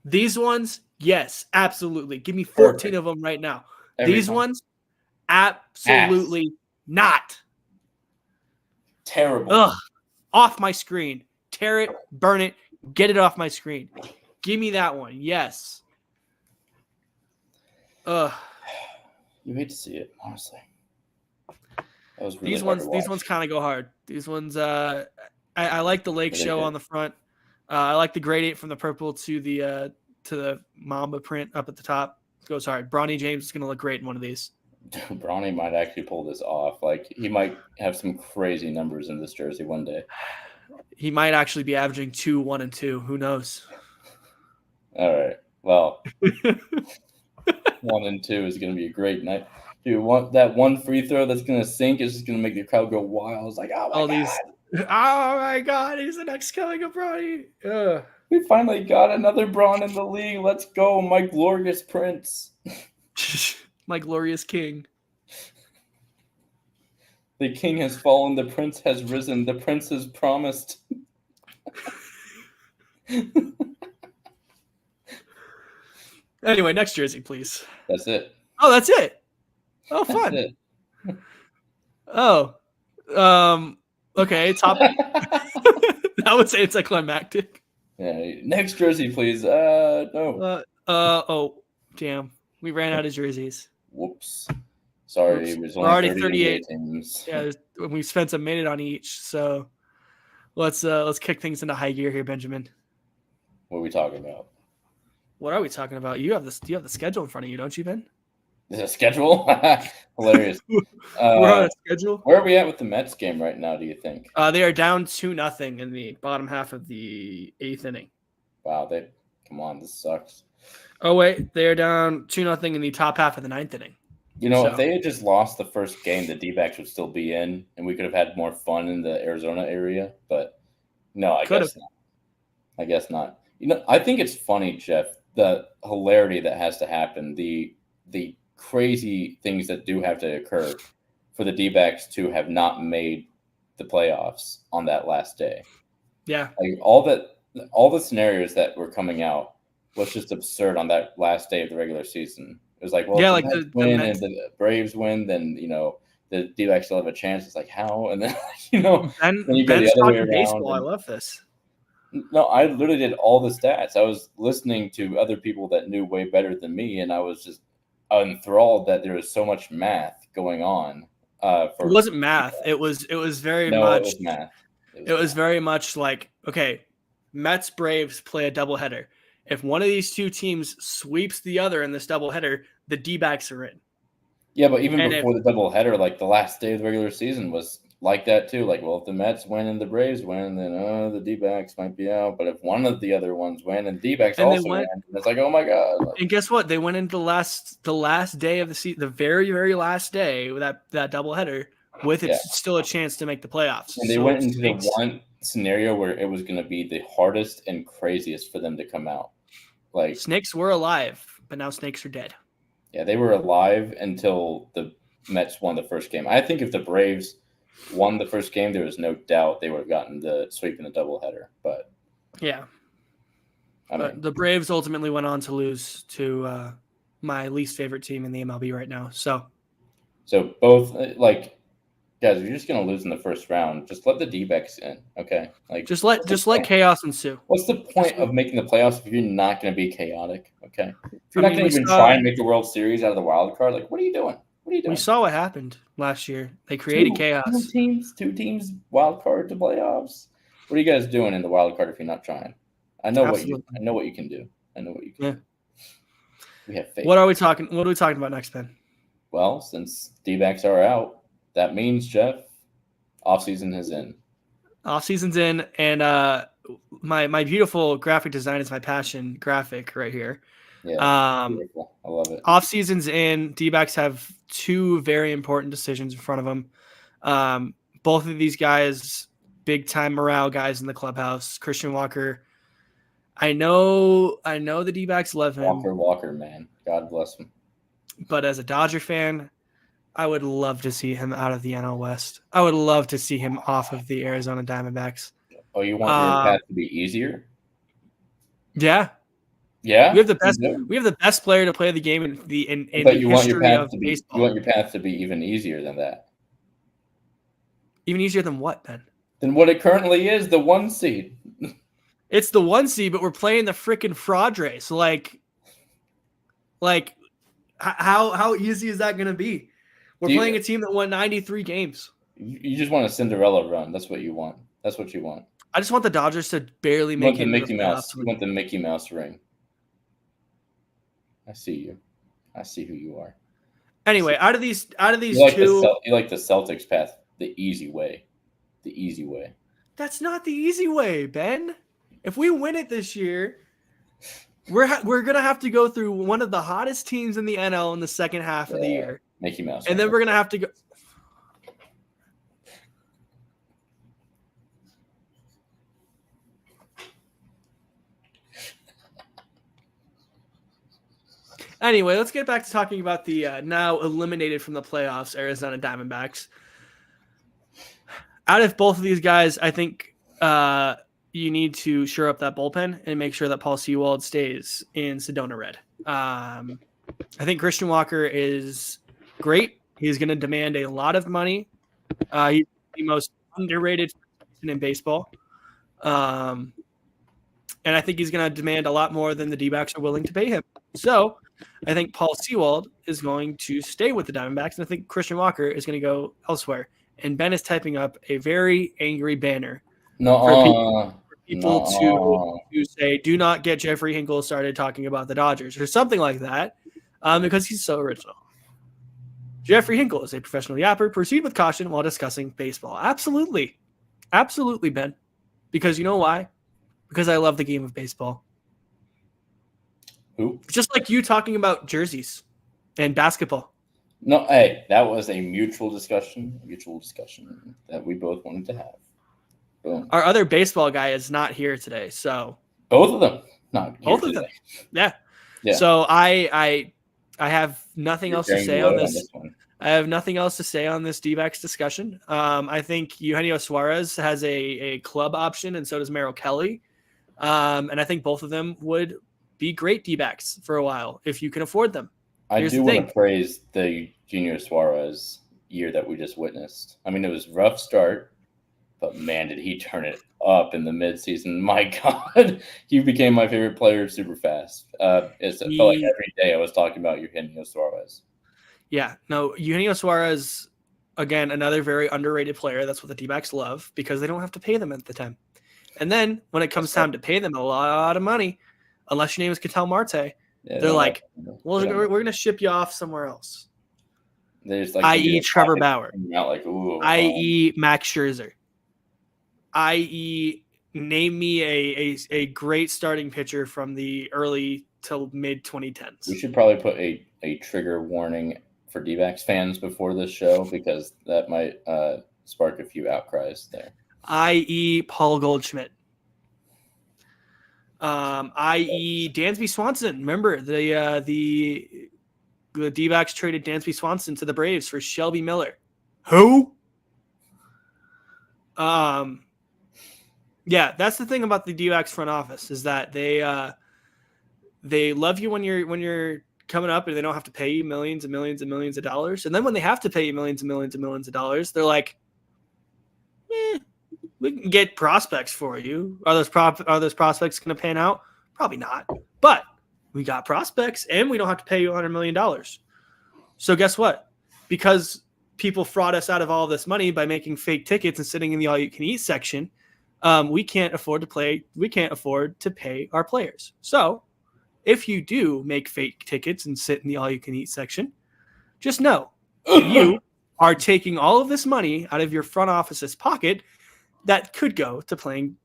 These ones, yes, absolutely. Give me 14 of them right now. These ones, absolutely not. Terrible. Ugh. Off my screen. Tear it, burn it, get it off my screen. Give me that one. Yes. Ugh. You hate to see it, honestly. That was really these ones kind of go hard. These ones, I like the Lake Show on the front. I like the gradient from the purple to the Mamba print up at the top. It goes hard. Bronny James is going to look great in one of these. Bronny might actually pull this off. He might have some crazy numbers in this jersey one day. He might actually be averaging 2, 1, and 2. Who knows? All right. Well, 1 and 2 is going to be a great night. Dude, that one free throw that's going to sink is just going to make the crowd go wild. It's like, oh my God, he's the next killing of Bronny. We finally got another Braun in the league. Let's go, my glorious prince. My glorious king. The king has fallen. The prince has risen. The prince has promised. Anyway, next jersey, please. That's it. Oh, that's it. Oh, fun. That's it. Oh. Okay, top. I would say it's climactic. Yeah. Next jersey, please. No. Oh, damn. We ran out of jerseys. Whoops. Sorry, it was we're already 38 teams. Yeah, we spent a minute on each, so let's kick things into high gear here, Benjamin. What are we talking about? What are we talking about? You have the schedule in front of you, don't you, Ben? Is it a schedule? Hilarious. We're on a schedule. Where are we at with the Mets game right now, do you think? They are down 2-0 in the bottom half of the 8th inning. Wow, come on, this sucks. Oh, wait, they are down 2-0 in the top half of the 9th inning. If they had just lost the first game, the D-backs would still be in, and we could have had more fun in the Arizona area. But no, I guess not. I guess not. I think it's funny, Jeff, the hilarity that has to happen, the crazy things that do have to occur for the D-backs to have not made the playoffs on that last day. Yeah. All the scenarios that were coming out was just absurd on that last day of the regular season. It was like, well, if the Mets win and the Braves win, then, the D-backs still have a chance. It's like, how? And then, then you go the other way around. Baseball. I love this. No, I literally did all the stats. I was listening to other people that knew way better than me, and I was just enthralled that there was so much math going on. It wasn't math. It was very much. It was math. It was very much like, okay, Mets Braves play a doubleheader. If one of these two teams sweeps the other in this doubleheader, the D-backs are in. Yeah, but even before the doubleheader, the last day of the regular season was like that too. If the Mets win and the Braves win, then the D-backs might be out. But if one of the other ones win and D-backs also win, it's like, oh my God. And guess what? They went into the last day of the season, the very, very last day with that doubleheader, with still a chance to make the playoffs. And they went into the one scenario where it was going to be the hardest and craziest for them to come out. Snakes were alive, but now snakes are dead. Yeah, they were alive until the Mets won the first game. I think if the Braves won the first game, there was no doubt they would have gotten the sweep in the doubleheader. But yeah, But the Braves ultimately went on to lose to my least favorite team in the MLB right now. So both guys, you're just gonna lose in the first round. Just let the D-backs in, okay? Just let chaos ensue. What's the point of making the playoffs if you're not gonna be chaotic? Okay, if you're not gonna even try and make the World Series out of the wild card, what are you doing? What are you doing? We saw what happened last year. They created chaos. Two teams, wild card to playoffs. What are you guys doing in the wild card if you're not trying? I know what you can do. I know what you can do. We have faith. What are we talking about next, Ben? Well, since D-backs are out, that means, Jeff, off-season is in. Off-season's in, and my beautiful graphic design is my passion graphic right here. Yeah, beautiful. I love it. Off-season's in. D-backs have 2 very important decisions in front of them. Both of these guys, big-time morale guys in the clubhouse. Christian Walker, I know the D-backs love him. Walker, man. God bless him. But as a Dodger fan, I would love to see him out of the NL West. I would love to see him off of the Arizona Diamondbacks. Oh, you want your path to be easier? Yeah. Yeah. We have the best player to play the game in the history of baseball. You want your path to be even easier than that. Even easier than what, Ben? Than what it currently is, the 1 seed. It's the 1 seed, but we're playing the freaking fraud race. How easy is that going to be? We're playing a team that won 93 games. You just want a Cinderella run. That's what you want. That's what you want. I just want the Dodgers to barely make it. You want the Mickey Mouse ring. I see you. I see who you are. Anyway, out of these you two, you like the Celtics path, the easy way. The easy way. That's not the easy way, Ben. If we win it this year, we're gonna have to go through one of the hottest teams in the NL in the second half of the year. Mickey Mouse. And then we're gonna have to go. Anyway, let's get back to talking about the now eliminated from the playoffs Arizona Diamondbacks. Out of both of these guys, I think you need to shore up that bullpen and make sure that Paul Sewald stays in Sedona Red. I think Christian Walker is great. He's going to demand a lot of money. He's the most underrated person in baseball. And I think he's going to demand a lot more than the D-backs are willing to pay him. So I think Paul Sewald is going to stay with the Diamondbacks, and I think Christian Walker is going to go elsewhere. And Ben is typing up a very angry banner for people to say, do not get Jeffrey Hinkle started talking about the Dodgers or something like that, because he's so original. Jeffrey Hinkle is a professional yapper. Proceed with caution while discussing baseball. Absolutely. Absolutely, Ben. Because you know why? Because I love the game of baseball. Who? Just like you talking about jerseys and basketball. No, hey, that was a mutual discussion that we both wanted to have. Boom. Our other baseball guy is not here today, so both of them, both of them, yeah. So I have nothing else to say on this. I have nothing else to say on this D-backs discussion. I think Eugenio Suarez has a club option, and so does Merrill Kelly, and I think both of them would be great D-backs for a while if you can afford them. I do want to praise the Junior Suarez year that we just witnessed. I mean, it was a rough start, but man, did he turn it up in the midseason. My God, he became my favorite player super fast. It felt like every day I was talking about Eugenio Suarez. Yeah, no, Eugenio Suarez, again, another very underrated player. That's what the D-backs love because they don't have to pay them at the time. And then when it comes time to pay them a lot of money, unless your name is Ketel Marte, they're like, well, we're going to ship you off somewhere else. I.e. Trevor Bauer. I.e. Max Scherzer. I.e. name me a great starting pitcher from the early till mid 2010s. We should probably put a trigger warning for D-backs fans before this show because that might spark a few outcries there. I.e. Paul Goldschmidt. I.e. Dansby Swanson. Remember the D-backs traded Dansby Swanson to the Braves for Shelby Miller. Who? Yeah, that's the thing about the DBacks front office is that they love you when you're coming up and they don't have to pay you millions and millions and millions of dollars. And then when they have to pay you millions and millions and millions of dollars, they're like, we can get prospects for you. Are those prospects going to pan out? Probably not. But we got prospects and we don't have to pay you $100 million. So guess what? Because people fraud us out of all this money by making fake tickets and sitting in the all-you-can-eat section, we can't afford to play. We can't afford to pay our players. So if you do make fake tickets and sit in the all-you-can-eat section, just know you are taking all of this money out of your front office's pocket that could go to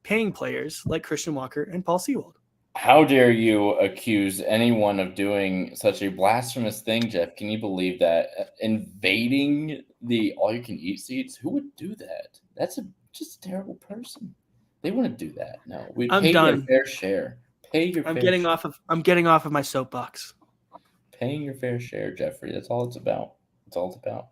paying players like Christian Walker and Paul Sewald. How dare you accuse anyone of doing such a blasphemous thing, Jeff? Can you believe that? Invading the all-you-can-eat seats? Who would do that? That's just a terrible person. They wouldn't do that. No, we pay your fair share. I'm getting off of my soapbox. Paying your fair share, Jeffrey. That's all it's about. That's all it's about.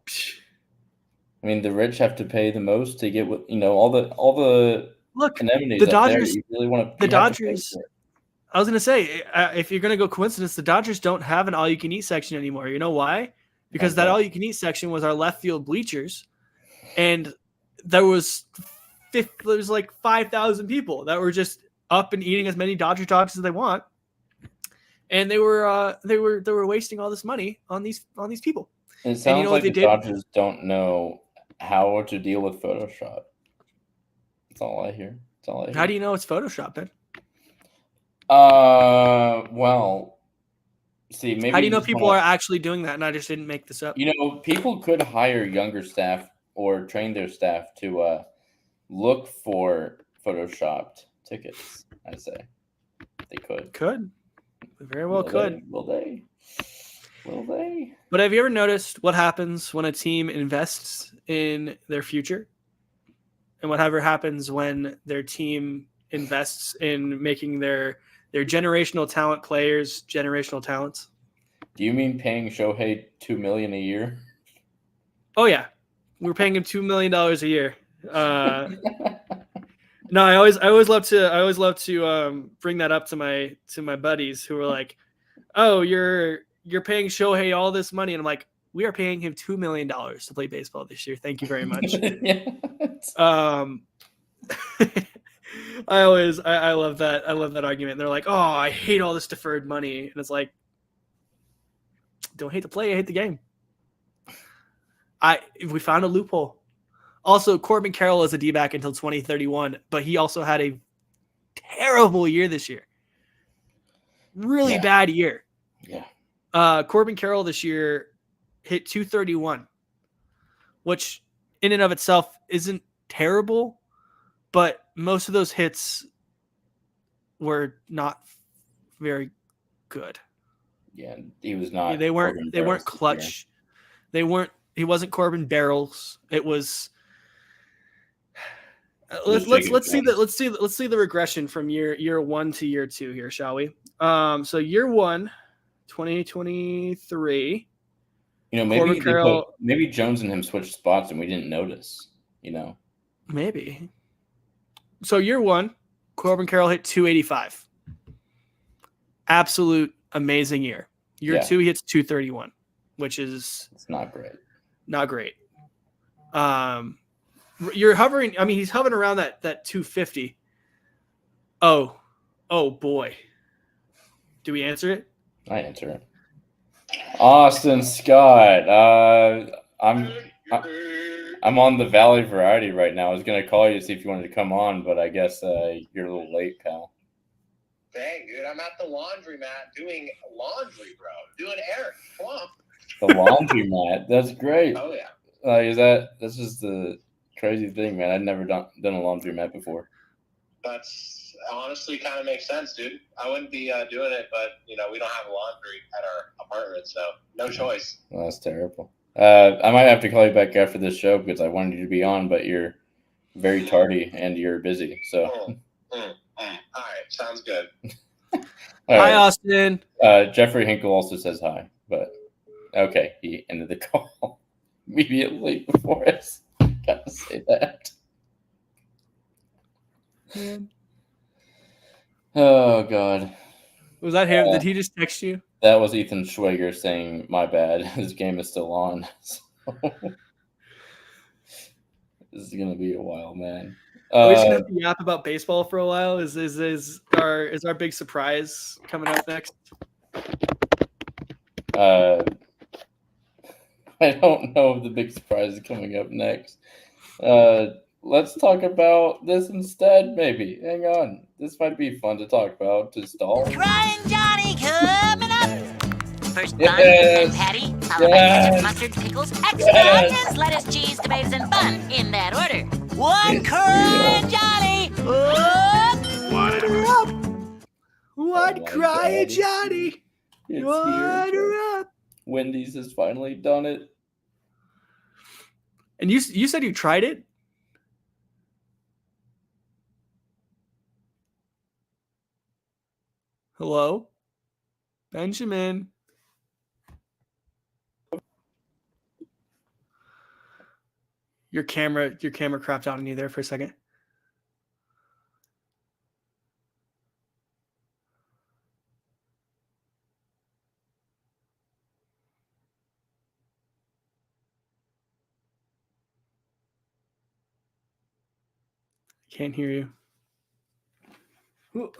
I mean, the rich have to pay the most to get what all the the Dodgers. You really want the Dodgers. I was gonna say, if you're gonna go coincidence, the Dodgers don't have an all-you-can-eat section anymore. You know why? Because that all-you-can-eat section was our left field bleachers, and there was like 5,000 people that were just up and eating as many Dodger dogs as they want, and they were wasting all this money on these people. It sounds like the Dodgers don't know how to deal with Photoshop. That's all I hear. How do you know it's Photoshop, Ben? Well, see, maybe. How do you know people are actually doing that and I just didn't make this up? People could hire younger staff or train their staff to look for Photoshopped tickets, I'd say. They could. They very well could. Will they? But have you ever noticed what happens when a team invests in their future? And whatever happens when their team invests in making their generational talent players generational talents? Do you mean paying Shohei $2 million a year? Oh yeah, we're paying him $2 million a year. No, I always love to bring that up to my buddies who are like, "Oh, you're paying Shohei all this money," and I'm like, "We are paying him $2 million to play baseball this year. Thank you very much." I love that. I love that argument. They're like, "Oh, I hate all this deferred money," and it's like, don't hate the play, I hate the game. We found a loophole. Also, Corbin Carroll is a D-back until 2031, but he also had a terrible year this year. Really bad year. Yeah. Corbin Carroll this year hit 231, which in and of itself isn't terrible, but most of those hits were not very good. Yeah, he was not. They weren't clutch. He wasn't Corbin Barrels. It was. Let's see the regression from year 1 to year 2 here, shall we? So year 1, 2023. Maybe Jones and him switched spots and we didn't notice. Maybe. So year 1, Corbin Carroll hit 285. Absolute amazing year. Year 2, he hits 231, which is it's not great. Not great. You're hovering. I mean, he's hovering around that 250. Oh boy. Do we answer it? I answer it. Austin Scott. I'm on the Valley Variety right now. I was gonna call you to see if you wanted to come on, but I guess you're a little late, pal. Dang, dude, I'm at the laundromat doing laundry, bro. Doing errands. Come on. The laundromat. That's great. Oh yeah. That's just the crazy thing, man. I'd never done a laundromat before. That's honestly kind of makes sense, dude. I wouldn't be doing it, but we don't have laundry at our apartment, so no choice. Well, that's terrible. I might have to call you back after this show because I wanted you to be on, but you're very tardy and you're busy. So. All right, sounds good. Hi, Austin. Jeffrey Hinkle also says hi, but okay, he ended the call immediately before us. Gotta say that. man. Oh God. Was that him? Did he just text you? That was Ethan Schwager saying, "My bad. His game is still on." So, this is gonna be a while, man. We're just gonna have to yap about baseball for a while. Is our big surprise coming up next? I don't know if the big surprise is coming up next. Let's talk about this instead, maybe. Hang on. This might be fun to talk about to stall. Crying Johnny coming up. First bun, then patty, followed by mustard, pickles, extra onions, lettuce, cheese, tomatoes, and bun. In that order. One crying Johnny. One crying Johnny. Water up. Wendy's has finally done it. And you said you tried it? Hello? Benjamin? Your camera crapped out on you there for a second. Can't hear you. Ooh.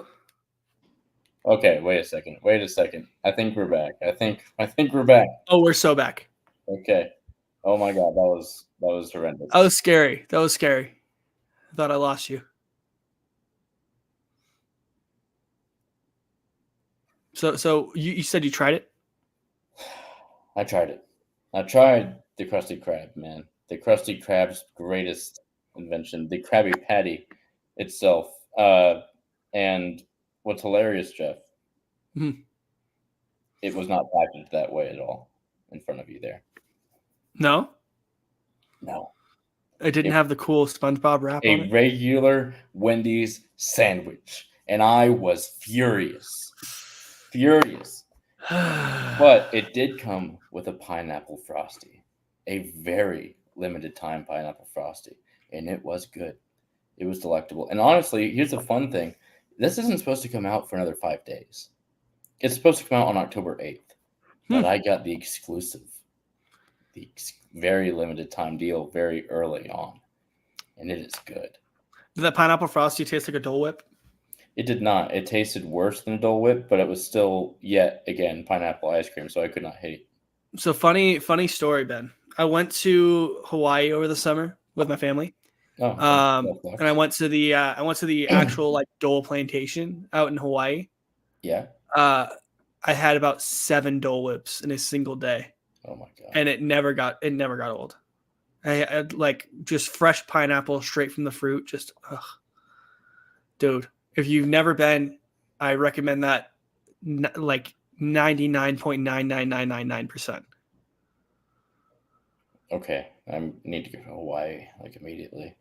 Okay, wait a second. I think we're back. I think we're back. Oh, we're so back. Okay. Oh my God, that was horrendous. That was scary. I thought I lost you. So you said you tried it? I tried it. I tried the Krusty Krab, man. The Krusty Krab's greatest invention, the Krabby Patty itself. And what's hilarious, Jeff, it was not packaged that way at all in front of you there. No? No. It didn't have the cool SpongeBob wrap on it? A regular Wendy's sandwich. And I was furious. But it did come with a pineapple frosty. A very limited time pineapple frosty. And it was good. It was delectable. And honestly, here's the fun thing. This isn't supposed to come out for another 5 days. It's supposed to come out on October 8th. But I got the exclusive. Very limited time deal very early on. And it is good. Did that pineapple frosty taste like a Dole Whip? It did not. It tasted worse than a Dole Whip, but it was still, yet again, pineapple ice cream, so I could not hate. So funny story, Ben. I went to Hawaii over the summer with my family. Oh, and I went to the actual like Dole plantation out in Hawaii. Yeah. I had about 7 Dole Whips in a single day. Oh my God. And it never got old. I had like just fresh pineapple straight from the fruit. Just, dude, if you've never been, I recommend that like 99.99999%. Okay. I need to go to Hawaii like immediately.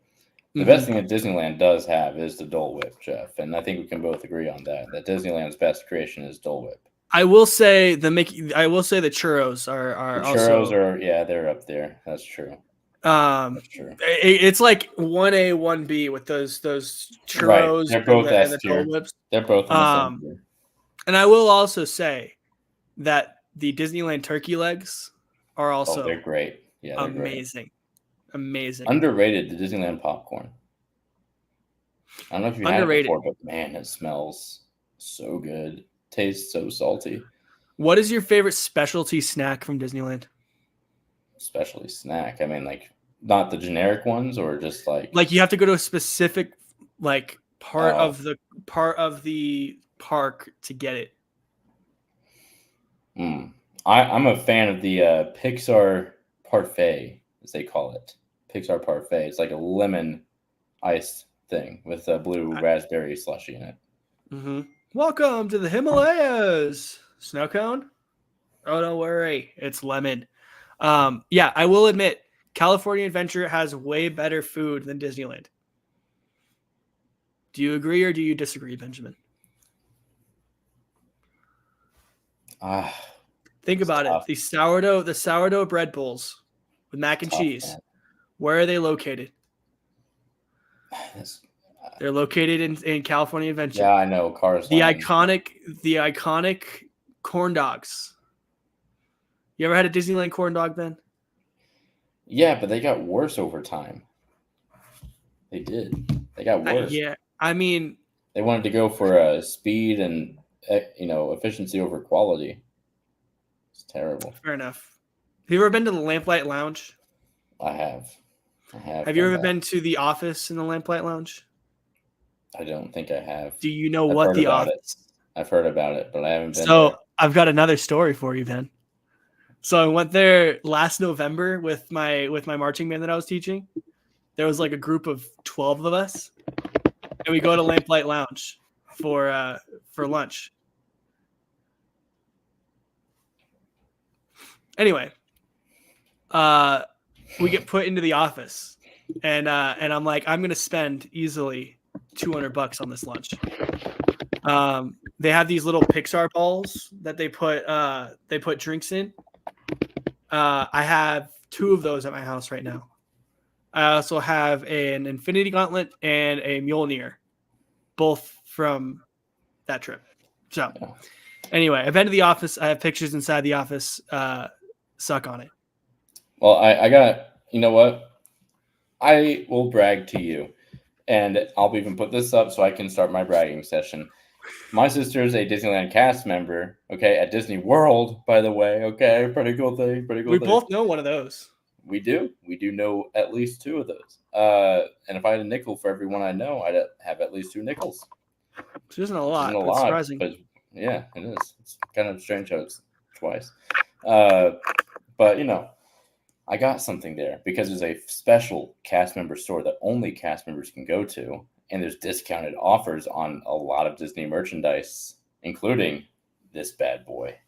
The best thing that Disneyland does have is the Dole Whip, Jeff. And I think we can both agree on that Disneyland's best creation is Dole Whip. I will say the churros are also, they're up there. That's true. That's true. It's like 1A, 1B with those churros. Right. They're both and the Dole Whips. They're both in the same tier. And I will also say that the Disneyland turkey legs are also they're great. Yeah, they're amazing. Great. Amazing. Underrated, the Disneyland popcorn. I don't know if you had it before, but man, it smells so good. Tastes so salty. What is your favorite specialty snack from Disneyland? Specialty snack? I mean, like not the generic ones, or just like you have to go to a specific like part of the park to get it. I'm a fan of the Pixar Parfait, as they call it. Pixar Parfait. It's like a lemon iced thing with a blue raspberry slushy in it. Mm-hmm. Welcome to the Himalayas. Snow cone? Oh, don't worry. It's lemon. Yeah, I will admit, California Adventure has way better food than Disneyland. Do you agree or do you disagree, Benjamin? Think about it. The sourdough bread bowls with mac and cheese. Man. Where are they located? They're located in California Adventure. Yeah, I know. Cars. The iconic corn dogs. You ever had a Disneyland corn dog, Ben? Yeah, but they got worse over time. They did. They got worse. Yeah, I mean, they wanted to go for speed and efficiency over quality. It's terrible. Fair enough. Have you ever been to the Lamplight Lounge? I have. Have you ever been to the Office in the Lamplight Lounge? I don't think I have. Do you know what the Office? I've heard about it, but I haven't been. So I've got another story for you, Ben. So I went there last November with my marching band that I was teaching. There was like a group of 12 of us, and we go to Lamplight Lounge for lunch. Anyway, we get put into the office, and I'm like, I'm gonna spend easily $200 on this lunch. They have these little Pixar balls that they put drinks in. I have 2 of those at my house right now. I also have an Infinity Gauntlet and a Mjolnir, both from that trip. So anyway, I've been to the office. I have pictures inside the office. Suck on it. Well, I got, you know what? I will brag to you, and I'll even put this up so I can start my bragging session. My sister is a Disneyland cast member, okay, at Disney World, by the way, okay? Pretty cool thing, We both know one of those. We do know at least 2 of those. And if I had a nickel for every one I know, I'd have at least 2 nickels. Which isn't a lot. Isn't a lot, surprising. But yeah, it is. It's kind of strange how it's twice. But, I got something there because there's a special cast member store that only cast members can go to. And there's discounted offers on a lot of Disney merchandise, including this bad boy.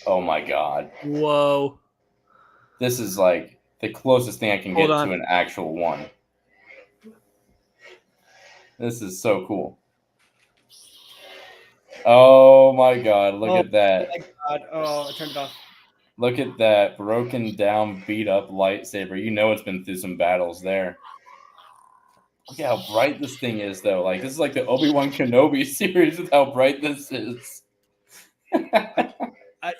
Oh my God. Whoa. This is like the closest thing I can get to an actual one. This is so cool. Oh my God. Look at that. Oh my God. Oh, I turned it off. Look at that broken down, beat up lightsaber. You know it's been through some battles there. Look at how bright this thing is, though. Like, this is like the Obi-Wan Kenobi series with how bright this is.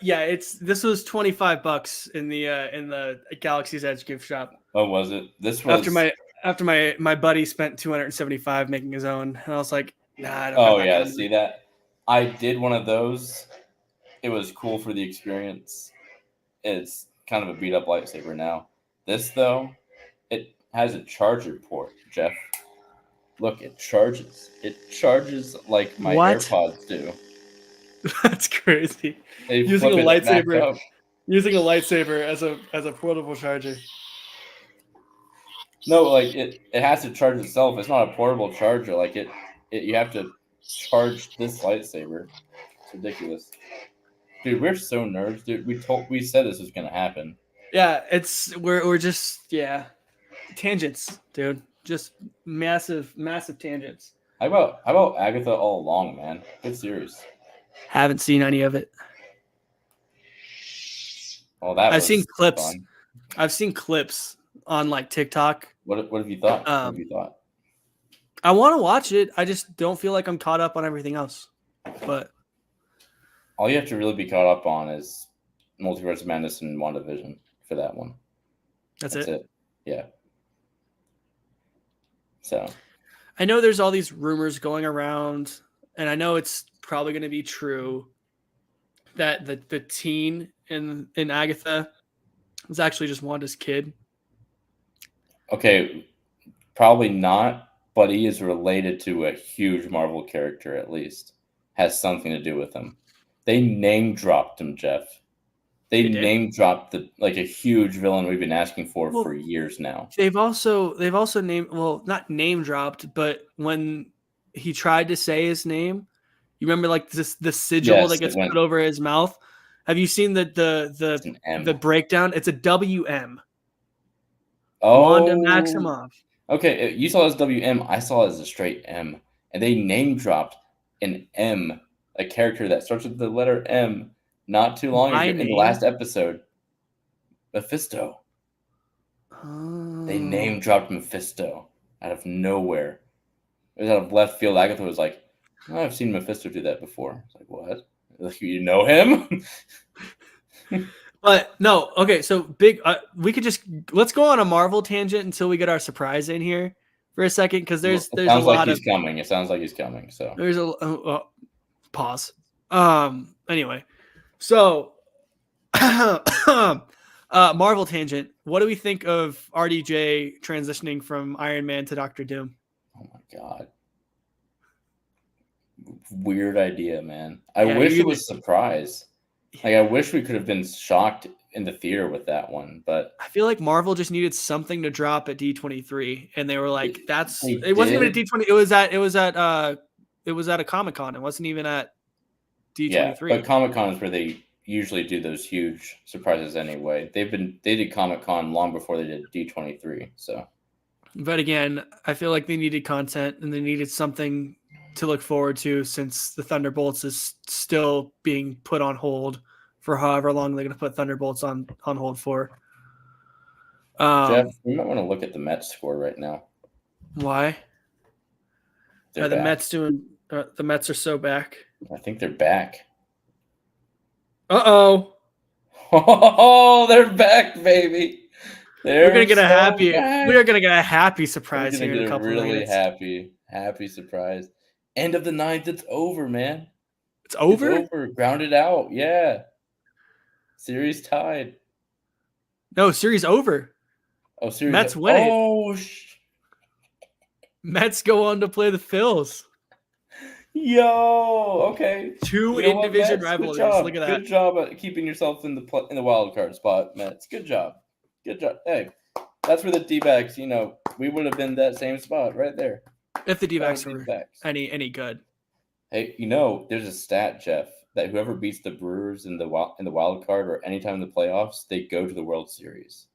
Yeah, this was $25 in the Galaxy's Edge gift shop. Oh, was it? This was after my buddy spent $275 making his own, and I was like, nah, I don't. Oh yeah, see that? I did one of those. It was cool for the experience. It's kind of a beat up lightsaber now. This though, it has a charger port, Jeff. Look, it charges. It charges like my AirPods do. That's crazy. Using a lightsaber as a portable charger. No, like it has to charge itself. It's not a portable charger. Like it you have to charge this lightsaber. It's ridiculous. Dude, we're so nerds, dude. We said this was gonna happen. Yeah, we're just tangents, dude. Just massive tangents. How about Agatha all along, man? Good series. Haven't seen any of it. Well, I've seen clips. Fun. I've seen clips on like TikTok. What have you thought? What have you thought? I want to watch it. I just don't feel like I'm caught up on everything else. But all you have to really be caught up on is Multiverse of Madness and WandaVision for that one. That's it. Yeah. So I know there's all these rumors going around, and I know it's probably going to be true that the teen in Agatha was actually just Wanda's kid. Okay, probably not, but he is related to a huge Marvel character, at least. Has something to do with him. They name dropped him, Jeff. They name dropped a huge villain we've been asking for years now. They've also named, not name dropped, but when he tried to say his name, you remember like the sigil that gets put over his mouth? Have you seen the breakdown? It's a WM. Oh, Wanda Maximoff. Okay, you saw it as WM. I saw it as a straight M, and they name dropped an M, a character that starts with the letter M, not too long ago in the last episode. Mephisto. They name dropped Mephisto out of nowhere. It was out of left field. Agatha was like, oh, I've seen Mephisto do that before. It's like, what? Like, you know him? But no, okay. So big. We could let's go on a Marvel tangent until we get our surprise in here for a second, because there's a lot of. Coming. It sounds like he's coming. So there's a pause. Anyway, so Marvel tangent. What do we think of RDJ transitioning from Iron Man to Doctor Doom? Oh my god. Weird idea, man. I wish it was a surprise. Like, I wish we could have been shocked in the theater with that one, but I feel like Marvel just needed something to drop at D23, and they were like, it wasn't even at D20. It was at a Comic-Con. It wasn't even at D23. Yeah, but Comic-Con is where they usually do those huge surprises anyway. They did Comic-Con long before they did D23, so. But again, I feel like they needed content and they needed something to look forward to, since the Thunderbolts is still being put on hold for however long they're going to put Thunderbolts on hold for. Jeff, you might want to look at the Mets score right now. Why? Are the Mets doing? The Mets are so back. I think they're back. Oh, they're back, baby. We're gonna get we are gonna get a happy surprise here in a couple really minutes. Happy surprise. End of the ninth. It's over, man. It's over. It's over. Grounded out. Yeah. Series tied. No, series over. Oh, series. Mets win it. Oh, Mets go on to play the Phils. Yo, okay. Two in-division rivalries. Look at that. Good job at keeping yourself in the wild card spot, Mets. Good job. Good job. Hey, that's where the D-backs, we would have been that same spot right there. If the D-backs were any good. Hey, there's a stat, Jeff, that whoever beats the Brewers in the wild card or anytime in the playoffs, they go to the World Series.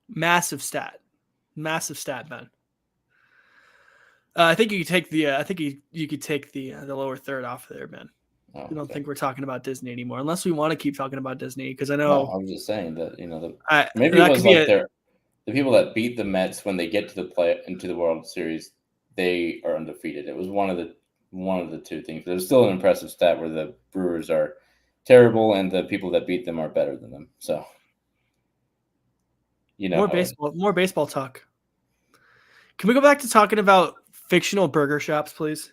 Massive stat, man. I think you could take you could take the lower third off of there, man. Oh, I don't think we're talking about Disney anymore, unless we want to keep talking about Disney, because I know. No, I'm just saying that maybe it was like the people that beat the Mets when they get to into the World Series, they are undefeated. It was one of the two things. There's still an impressive stat where the Brewers are terrible and the people that beat them are better than them. So, more baseball talk. Can we go back to talking about fictional burger shops, please?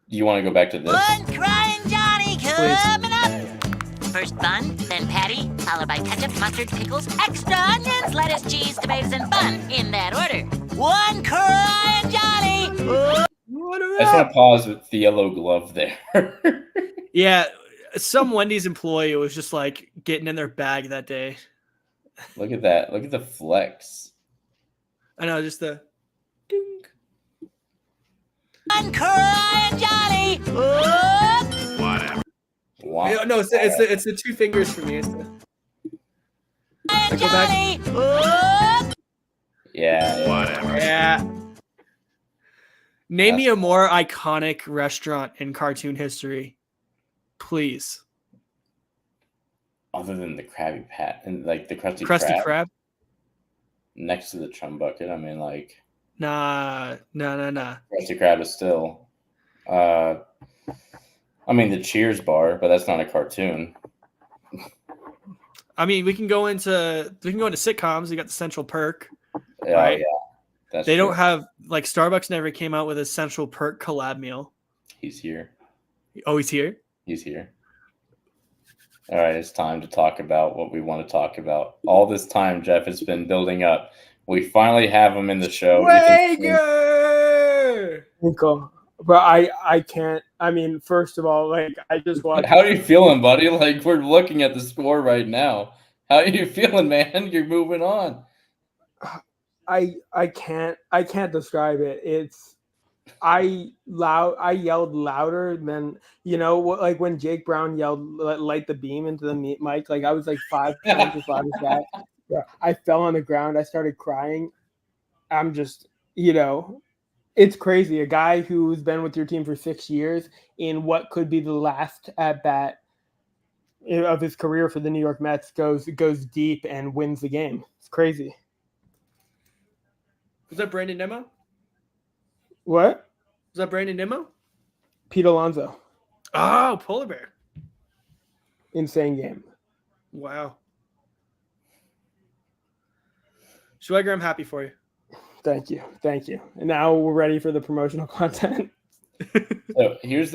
You want to go back to this? One crying Johnny coming up. First bun, then patty, followed by ketchup, mustard, pickles, extra onions, lettuce, cheese, tomatoes, and bun. In that order. One crying Johnny. I just want to pause with the yellow glove there. Yeah, some Wendy's employee was just like getting in their bag that day. Look at that. Look at the flex. I know, just the ding. One crying Johnny. Whatever. Wow. No, it's the two fingers for me. It's the... Johnny. Yeah. Whatever. Yeah. Name me a more iconic restaurant in cartoon history, please. Other than the Krabby Patty and like the Krusty Krab. Next to the Chum Bucket, I mean, like. Nah. Krusty Krab is still. I mean, the Cheers bar, but that's not a cartoon. I mean, we can go into sitcoms. You got the Central Perk. Right? Yeah. They don't have, like, Starbucks never came out with a Central Perk collab meal. He's here. Oh, he's here? He's here. All right, it's time to talk about what we want to talk about. All this time, Jeff, has been building up. We finally have him in the show. Wager! But I can't. I mean, first of all, like, I just want. How are you feeling, buddy? Like, we're looking at the score right now. How are you feeling, man? You're moving on. I can't describe it. I yelled louder than, like when Jake Brown yelled light the beam into the mic. Like, I was like 5 times as loud as that. Yeah, I fell on the ground. I started crying. I'm just, it's crazy. A guy who's been with your team for 6 years in what could be the last at bat of his career for the New York Mets goes deep and wins the game. It's crazy. Was that Brandon Nimmo? What? Was that Brandon Nimmo? Pete Alonso. Oh, Polar Bear. Insane game. Wow. Schweger, I'm happy for you. Thank you. And now we're ready for the promotional content. So here's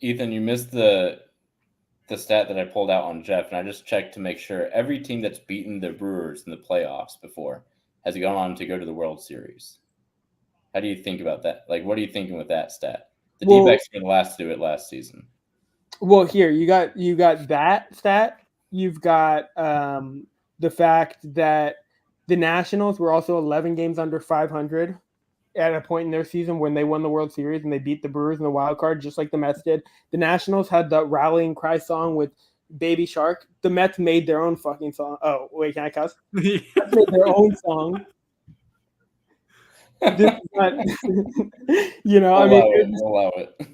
Ethan, you missed the stat that I pulled out on Jeff, and I just checked to make sure every team that's beaten the Brewers in the playoffs before has gone on to go to the World Series. How do you think about that? Like, what are you thinking with that stat? The D-backs were the last to do it last season. Well, here you got that stat. You've got the fact that the Nationals were also 11 games under 500 at a point in their season when they won the World Series and they beat the Brewers in the wild card, just like the Mets did. The Nationals had the rallying cry song with Baby Shark. The Mets made their own fucking song. Oh, wait, can I cuss? The Mets made their own song. This is not, allow it.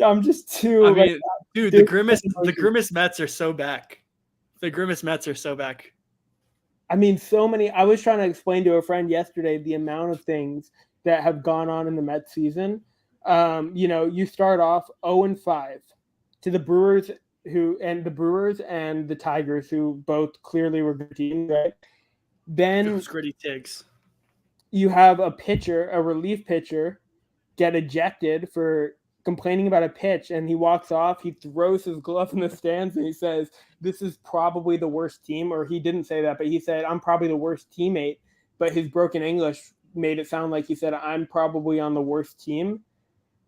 I'm just too. I mean, dude, the Grimace Mets are so back. The Grimace Mets are so back. I mean, so many. I was trying to explain to a friend yesterday the amount of things that have gone on in the Mets season. You start off 0-5 to the Brewers, and the Tigers, who both clearly were good teams, right? Then those gritty Tigs. You have a relief pitcher, get ejected for complaining about a pitch, and he walks off. He throws his glove in the stands and he says, "This is probably the worst team." Or he didn't say that, but he said, "I'm probably the worst teammate." But his broken English made it sound like he said, "I'm probably on the worst team."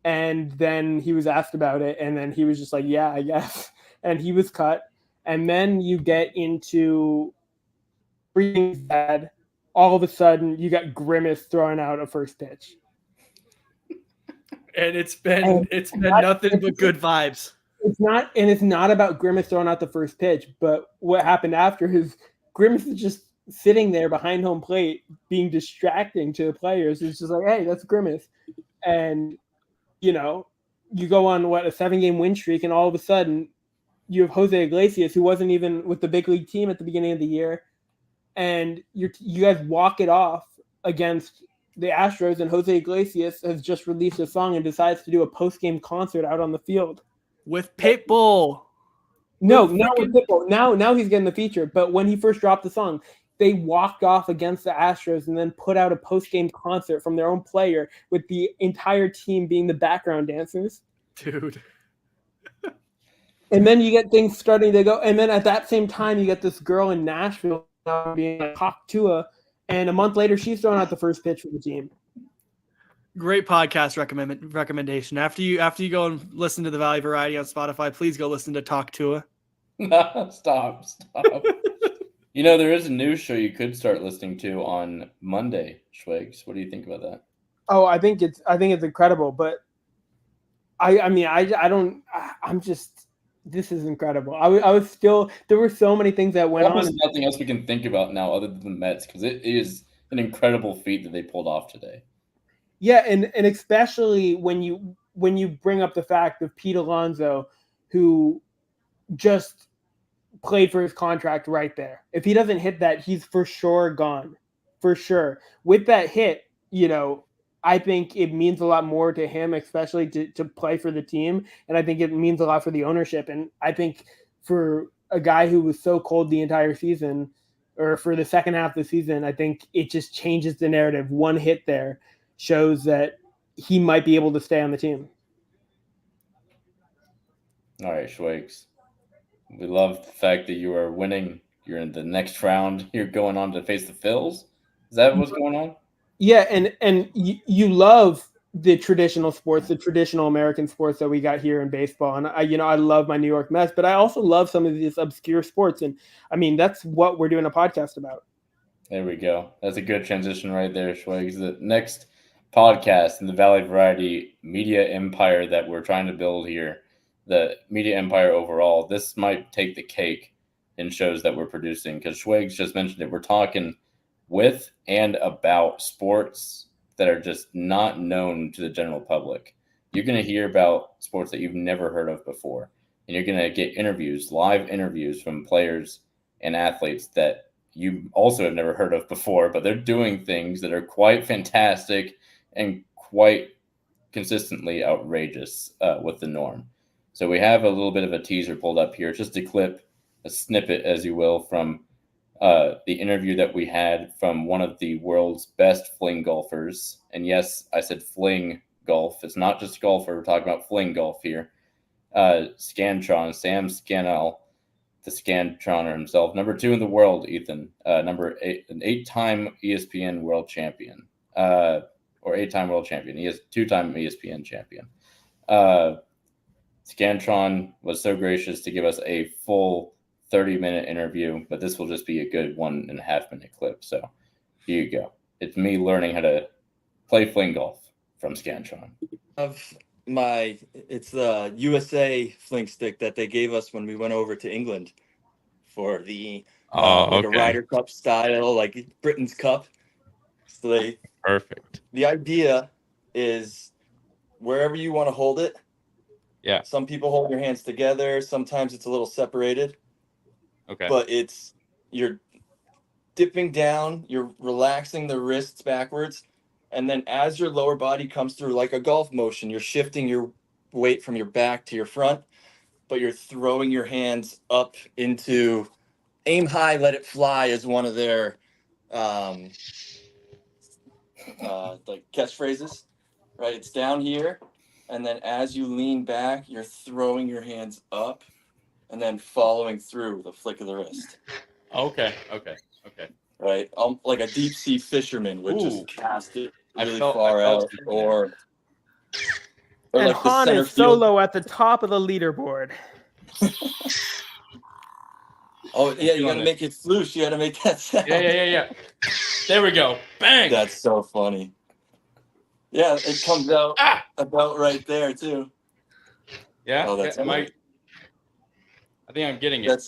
And then he was asked about it, and then he was just like, "Yeah, I guess." And he was cut. And then you get into everything's bad. All of a sudden, you got Grimace throwing out a first pitch. And it's been nothing but good vibes. It's not about Grimace throwing out the first pitch, but what happened after is Grimace is just sitting there behind home plate being distracting to the players. It's just like, hey, that's Grimace. And, you go on, a 7-game win streak, and all of a sudden you have Jose Iglesias, who wasn't even with the big league team at the beginning of the year, and you guys walk it off against the Astros, and Jose Iglesias has just released a song and decides to do a post-game concert out on the field. With Pitbull. Not with Pitbull. Now he's getting the feature. But when he first dropped the song, they walked off against the Astros and then put out a post-game concert from their own player with the entire team being the background dancers. Dude. And then you get things starting to go. And then at that same time, you get this girl in Nashville being like Hawk Tua. And a month later, she's throwing out the first pitch for the team. Great podcast recommendation. After you go and listen to the Valley Variety on Spotify, please go listen to Talk Tua. No, stop. There is a news show you could start listening to on Monday, Schwegs. What do you think about that? Oh, I think it's incredible, but this is incredible. There were so many things that went on. There's nothing else we can think about now other than the Mets, because it is an incredible feat that they pulled off today. Yeah, and especially when you bring up the fact of Pete Alonso, who just played for his contract right there. If he doesn't hit that, he's for sure gone. For sure. With that hit, I think it means a lot more to him, especially to play for the team. And I think it means a lot for the ownership. And I think for a guy who was so cold the entire season, or for the second half of the season, I think it just changes the narrative. One hit there shows that he might be able to stay on the team. All right, Schwegs. We love the fact that you are winning. You're in the next round. You're going on to face the Phils. Is that what's going on? Yeah, and you love the traditional sports, the traditional American sports that we got here in baseball. And I love my New York Mets, but I also love some of these obscure sports. And I mean, that's what we're doing a podcast about. There we go. That's a good transition right there, Schwegs. The next podcast in the Valley Variety media empire that we're trying to build here, the media empire overall, this might take the cake in shows that we're producing, because Schwegs just mentioned it. We're talking with and about sports that are just not known to the general public. You're going to hear about sports that you've never heard of before. and you're going to get live interviews from players and athletes that you also have never heard of before, but they're doing things that are quite fantastic and quite consistently outrageous with the norm. So we have a little bit of a teaser pulled up here, just a clip, a snippet, as you will, from the interview that we had from one of the world's best fling golfers. And yes, I said fling golf. It's not just golfer. We're talking about fling golf here. Scantron, Sam Scannell, the Scantroner himself, number 2 in the world, Ethan, number 8, an 8-time ESPN world champion, or 8-time world champion. He is 2-time ESPN champion. Scantron was so gracious to give us a full 30-minute interview, but this will just be a good 1.5-minute clip. So here you go. It's me learning how to play fling golf from Scantron. It's the USA fling stick that they gave us when we went over to England for the like a Ryder Cup style, like Britain's Cup. So perfect. The idea is wherever you want to hold it. Yeah. Some people hold your hands together. Sometimes it's a little separated. Okay. But you're dipping down, you're relaxing the wrists backwards. And then as your lower body comes through like a golf motion, you're shifting your weight from your back to your front, but you're throwing your hands up into aim high, let it fly is one of their like catchphrases, right? It's down here. And then as you lean back, you're throwing your hands up and then following through with a flick of the wrist. Okay. Right? Like a deep sea fisherman would just cast it really far out, or and like Han the center is solo at the top of the leaderboard. Oh yeah, you gotta make it floosh. You gotta make that sound. Yeah. There we go. Bang. That's so funny. Yeah, it comes out about right there too. Yeah. Oh, that's I think I'm getting it.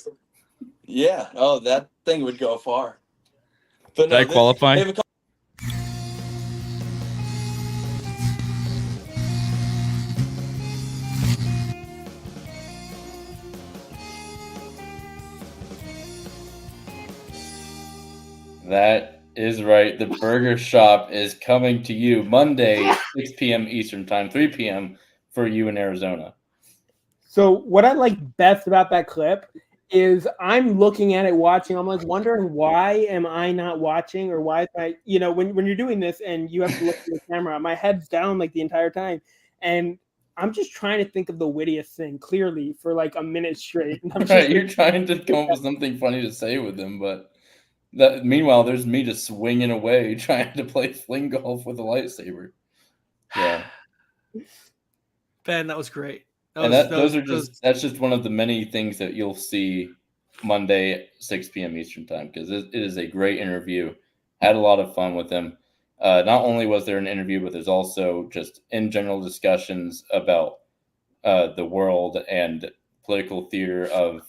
Yeah. Oh, that thing would go far. But Did I qualify? That is right. The Burger Shop is coming to you Monday, 6 p.m. Eastern Time, 3 p.m. for you in Arizona. So what I like best about that clip is I'm looking at it, watching. I'm like wondering, why am I not watching, or why is I, when you're doing this and you have to look at the camera, my head's down like the entire time, and I'm just trying to think of the wittiest thing clearly for like a minute straight. And I'm right, you're trying to come up with something funny to say with them, but meanwhile, there's me just swinging away trying to play fling golf with a lightsaber. Yeah, Ben, that was great. That's just one of the many things that you'll see Monday, 6 p.m. Eastern Time, because it is a great interview. Had a lot of fun with him. Not only was there an interview, but there's also just in general discussions about the world and political theater of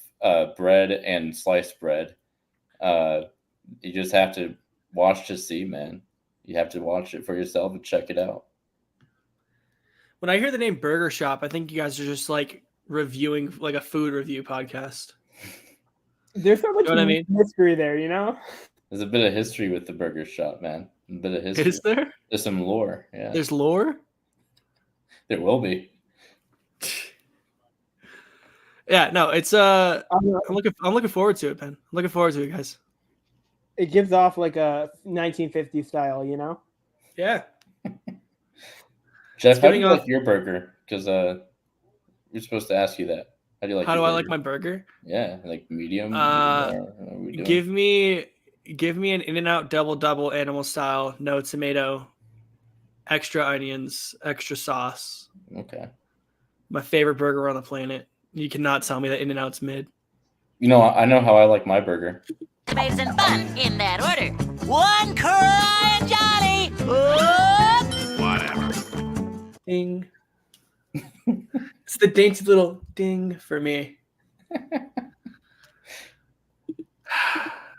bread and sliced bread. You just have to watch to see, man. You have to watch it for yourself and check it out. When I hear the name Burger Shop, I think you guys are just like reviewing like a food review podcast. There's so much history there, There's a bit of history with the Burger Shop, man. A bit of history. Is there? There's some lore. Yeah. There's lore? There will be. Yeah, no, it's I'm looking forward to it, Ben. I'm looking forward to it, guys. It gives off like a 1950s style, Yeah. Jeff, how do you like your burger? Because we're supposed to ask you that. How do you like? How do I like my burger? Yeah, like medium. Give me an In-N-Out double animal style, no tomato, extra onions, extra sauce. Okay. My favorite burger on the planet. You cannot tell me that In-N-Out's mid. I know how I like my burger. Tomatoes and bun in that order. One curl and jolly. Whatever. Ding. It's the dainty little ding for me.